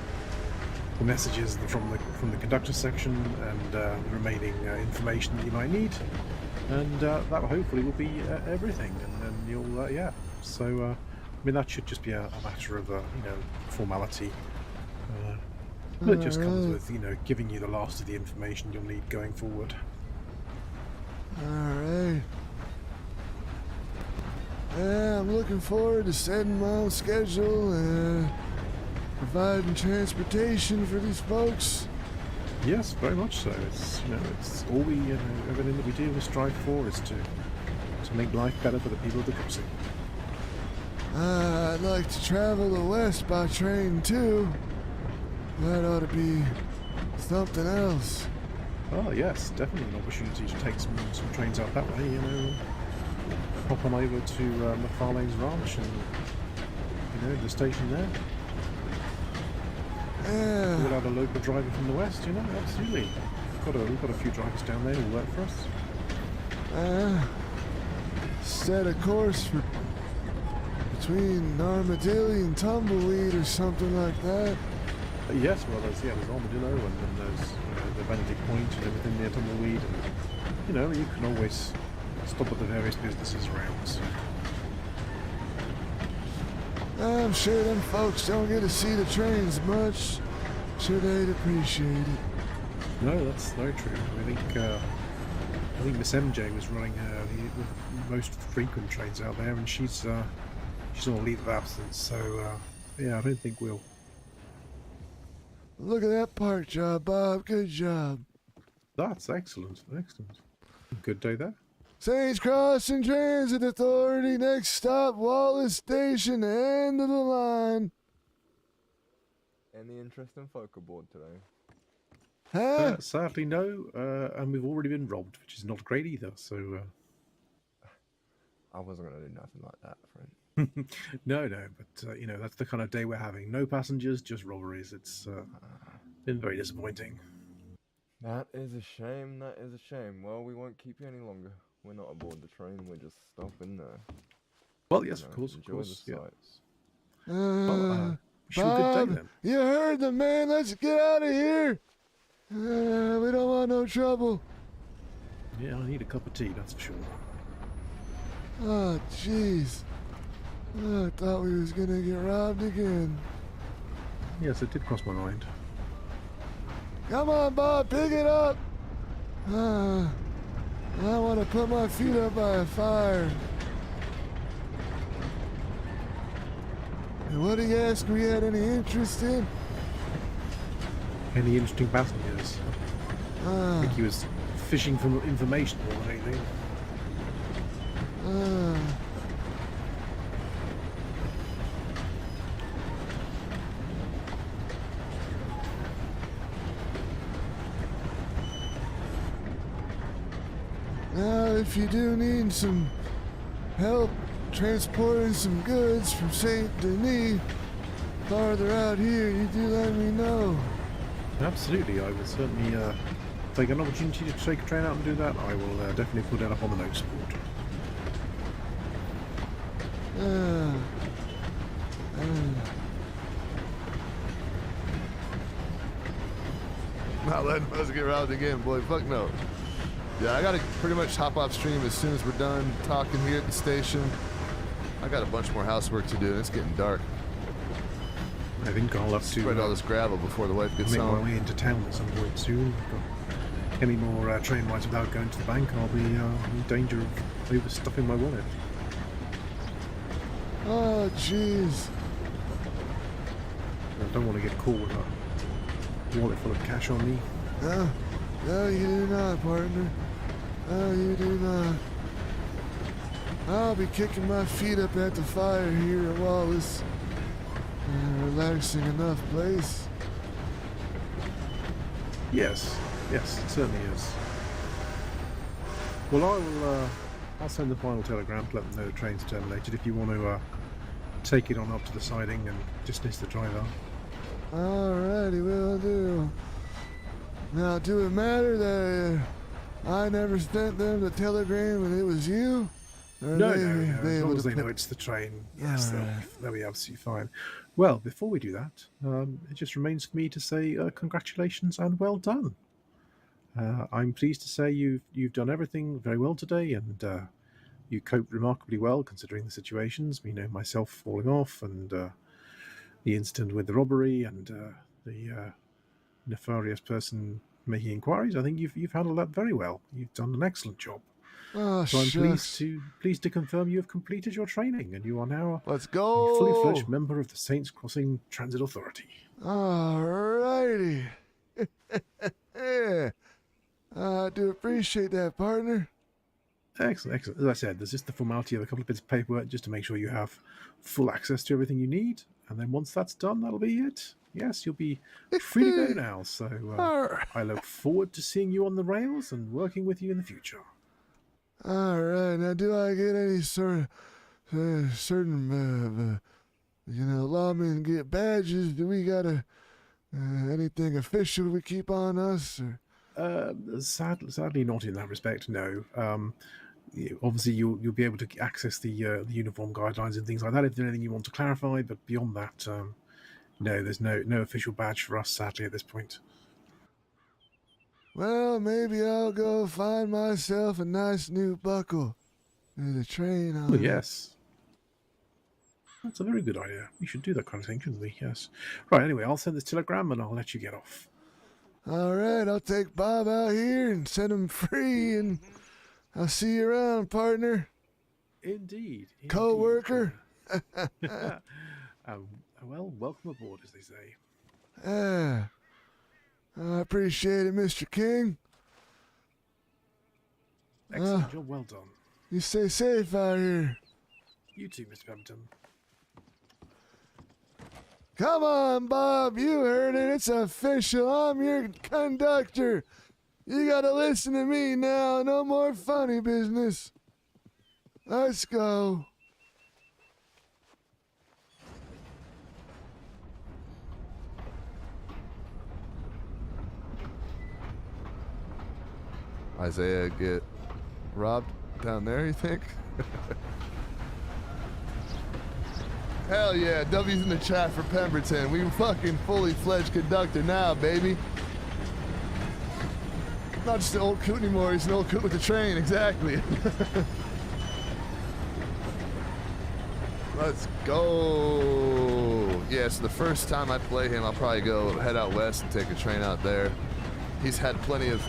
messages from the conductor section and the remaining information that you might need, and that hopefully will be everything. And then you'll yeah. So. I mean, that should just be a matter of, formality. But it just comes with, giving you the last of the information you'll need going forward. Alright. Yeah, I'm looking forward to setting my own schedule and providing transportation for these folks. Yes, very much so. It's, it's all everything that we do and strive for is to make life better for the people of the Cripsey. I'd like to travel the west by train too. That ought to be something else. Oh yes, definitely an opportunity to take some trains out that way. Hop on over to McFarlane's ranch and the station there. Yeah. We'll have a local driver from the west, you know, absolutely. We've got a few drivers down there who work for us. Set a course for between Armadillo and Tumbleweed or something like that. Yes, well, there's Armadillo, and then there's the Vanity Point and everything near Tumbleweed, and you can always stop at the various businesses around. So. I'm sure them folks don't get to see the trains much. Sure they'd appreciate it. No, that's very true. I think Miss MJ was running the most frequent trains out there, and she's on a leave of absence. So yeah, I don't think we'll. Look at that park job, Bob. Good job. That's excellent. Good day there. Saints Crossing Transit Authority. Next stop, Wallace Station. End of the line. Any interesting folk aboard today? Huh? Sadly, no. And we've already been robbed, which is not great either. So. I wasn't gonna do nothing like that, friend. No, but that's the kind of day we're having. No passengers, just robberies. It's been very disappointing. That is a shame. Well, we won't keep you any longer. We're not aboard the train. We're just stopping there. Well, yes, of course. Enjoy the Yeah. sights. Wish you a good Bob, day then. you heard the man. Let's get out of here. We don't want no trouble. Yeah, I need a cup of tea, that's for sure. Oh, jeez. I thought we was gonna get robbed again. Yes, it did cross my mind. Come on, Bob, pick it up. I want to put my feet up by a fire. And what do you ask we had any interest in? Any interesting passengers? I think he was fishing for information more than anything. Now, if you do need some help transporting some goods from St. Denis farther out here, you do let me know. Absolutely, I will certainly take an opportunity to take a train out and do that. I will definitely put that up on the notes board. Not letting us get robbed again, boy. Fuck no. Yeah, I gotta pretty much hop off stream as soon as we're done talking here at the station. I got a bunch more housework to do, and it's getting dark. I think I'll have to spread all this gravel before the wife gets make my home. way into town at some point soon. I've got any more train rides without going to the bank, I'll be in danger of overstuffing my wallet. Oh, jeez. I don't want to get caught with a wallet full of cash on me. No, you do not, partner. No, you do not. I'll be kicking my feet up at the fire here at Wallace. Relaxing enough place. Yes, it certainly is. Well, I'll send the final telegram to let them know the train's terminated if you want to take it on up to the siding and dismiss the driver. Alrighty, will do. Now, do it matter that I never sent them the telegram and it was you? Or No, they as long able as to they know put- it's the train, yes, Alright. they'll be absolutely fine. Well, before we do that, it just remains for me to say congratulations and well done. I'm pleased to say you've done everything very well today, and you coped remarkably well considering the situations. Myself falling off, and the incident with the robbery, and the nefarious person making inquiries. I think you've handled that very well. You've done an excellent job. Oh, So I'm shucks. pleased to confirm you have completed your training, and you are now Let's a go. fully fledged member of the Saints Crossing Transit Authority. Alrighty. I do appreciate that, partner. Excellent. As I said, there's just the formality of a couple of bits of paperwork just to make sure you have full access to everything you need, and then once that's done, that'll be it. Yes, you'll be free to go now. So I look forward to seeing you on the rails and working with you in the future. Alright, now do I get any sort of certain, lawmen get badges? Do we gotta Anything official we keep on us? Or? Sadly, not in that respect. No. Obviously, you'll be able to access the uniform guidelines and things like that if there's anything you want to clarify. But beyond that, no, there's no official badge for us. Sadly, at this point. Well, maybe I'll go find myself a nice new buckle. There's a train on. Oh, yes. That's a very good idea. We should do that kind of thing, shouldn't we? Yes. Right, anyway, I'll send this telegram and I'll let you get off. All right, I'll take Bob out here and set him free, and I'll see you around, partner. Indeed. Co-worker. Well, welcome aboard, as they say. I appreciate it, Mr. King. Excellent job, well done. You stay safe out here. You too, Mr. Pemberton. Come on, Bob, you heard it. It's official. I'm your conductor. You gotta listen to me now. No more funny business. Let's go. Isaiah get robbed down there, you think? Hell yeah, W's in the chat for Pemberton. We fucking fully fledged conductor now, baby. Not just an old coot anymore, he's an old coot with the train, exactly. Let's go. Yeah, so the first time I play him, I'll probably go head out west and take a train out there. He's had plenty of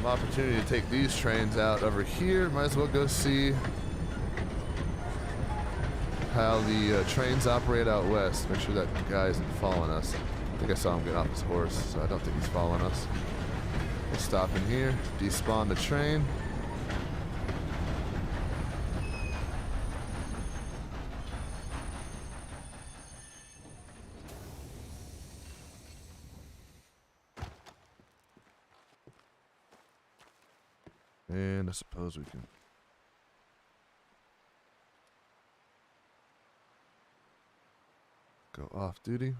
opportunity to take these trains out over here. Might as well go see how the trains operate out west. Make sure that guy isn't following us. I think I saw him get off his horse, so I don't think he's following us. We'll stop in here, despawn the train. And I suppose we can go off duty.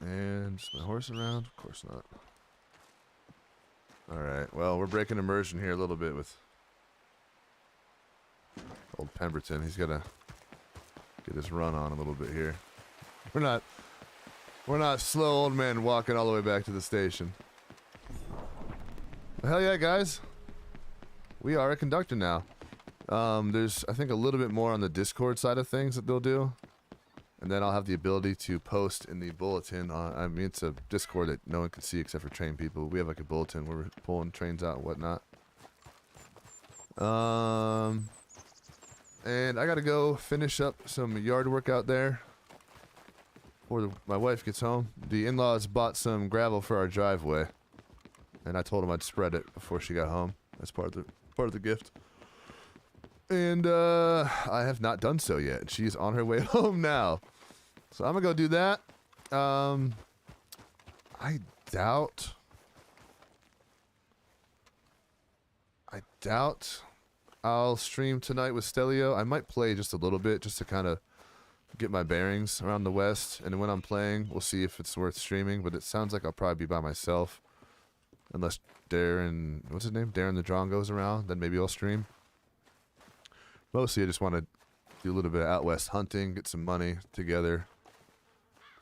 And just my horse around? Of course not. Alright, well, we're breaking immersion here a little bit with old Pemberton. He's got to get his run on a little bit here. We're not slow old men walking all the way back to the station. Well, hell yeah, guys. We are a conductor now. There's, I think, a little bit more on the Discord side of things that they'll do. And then I'll have the ability to post in the bulletin. I mean, it's a Discord that no one can see except for train people. We have like a bulletin where we're pulling trains out and whatnot. And I gotta go finish up some yard work out there before my wife gets home. The in-laws bought some gravel for our driveway, and I told them I'd spread it before she got home. That's part of the gift. And I have not done so yet. She's on her way home now. So I'm gonna go do that. I doubt I'll stream tonight with Stelio. I might play just a little bit just to kind of get my bearings around the West. And when I'm playing, we'll see if it's worth streaming. But it sounds like I'll probably be by myself. Unless Darren, what's his name? Darren the Drong goes around, then maybe I'll stream. Mostly I just want to do a little bit of out west hunting, get some money together.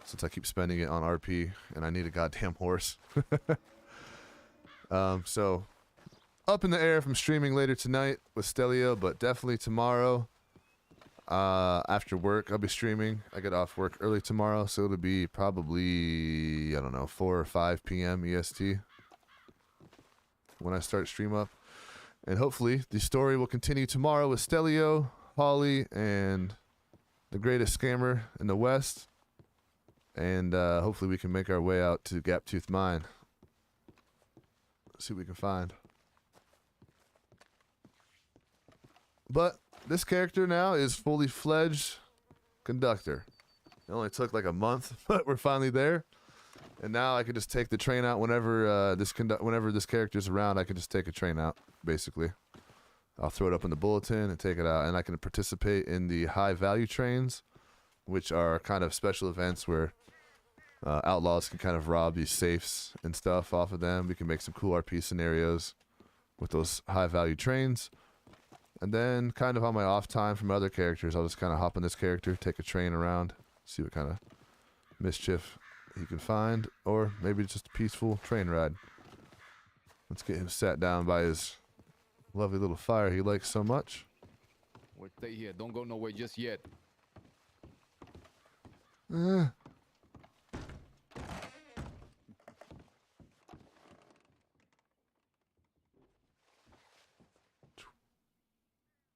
Since I keep spending it on RP and I need a goddamn horse. So up in the air if I'm streaming later tonight with Stelio, but definitely tomorrow after work I'll be streaming. I get off work early tomorrow, so it'll be probably, I don't know, 4 or 5 p.m. EST when I start stream up. And hopefully the story will continue tomorrow with Stelio, Holly, and the greatest scammer in the West. And hopefully we can make our way out to Gaptooth Mine. See what we can find. But this character now is fully fledged conductor. It only took like a month, but we're finally there. And now I can just take the train out whenever this character's around. I can just take a train out, basically. I'll throw it up in the bulletin and take it out, and I can participate in the high value trains, which are kind of special events where outlaws can kind of rob these safes and stuff off of them. We can make some cool RP scenarios with those high value trains. And then kind of on my off time from other characters, I'll just kind of hop on this character, take a train around, see what kind of mischief he can find, or maybe just a peaceful train ride. Let's get him sat down by his lovely little fire he likes so much. We'll stay here. Don't go nowhere just yet.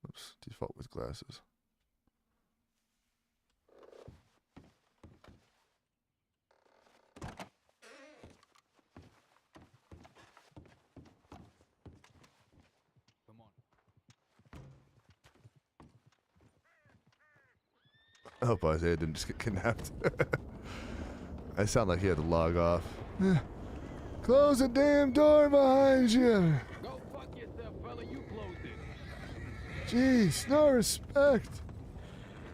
Oops, default with glasses. Come on. I hope Isaiah didn't just get kidnapped. I sound like he had to log off. Close the damn door behind you. Go fuck yourself, fella. You closed it. Jeez, no respect.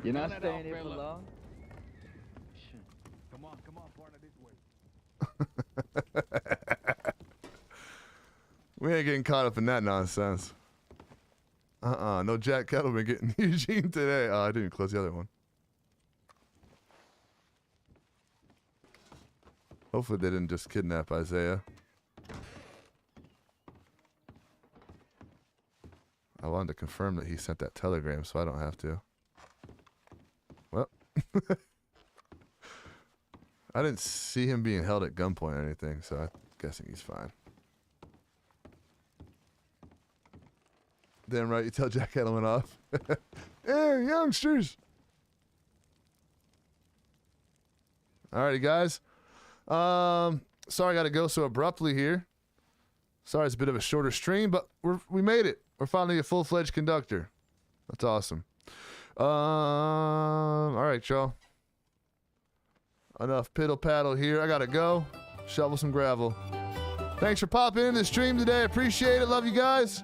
You're not Run it staying out, here for fella. long? Come on, partner, this way. We ain't getting caught up in that nonsense. No Jack Kettleman getting Eugene today. Oh, I didn't even close the other one. Hopefully they didn't just kidnap Isaiah. I wanted to confirm that he sent that telegram so I don't have to. Well, I didn't see him being held at gunpoint or anything, so I'm guessing he's fine. Damn right, you tell Jack Edelman off. Hey, youngsters! Alrighty, guys. Sorry I got to go so abruptly here. Sorry it's a bit of a shorter stream, but we made it. We're finally a full-fledged conductor. That's awesome. Alright, y'all. Enough piddle-paddle here. I got to go. Shovel some gravel. Thanks for popping in the stream today. Appreciate it. Love you guys.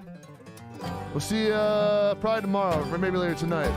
We'll see you probably tomorrow, or maybe later tonight.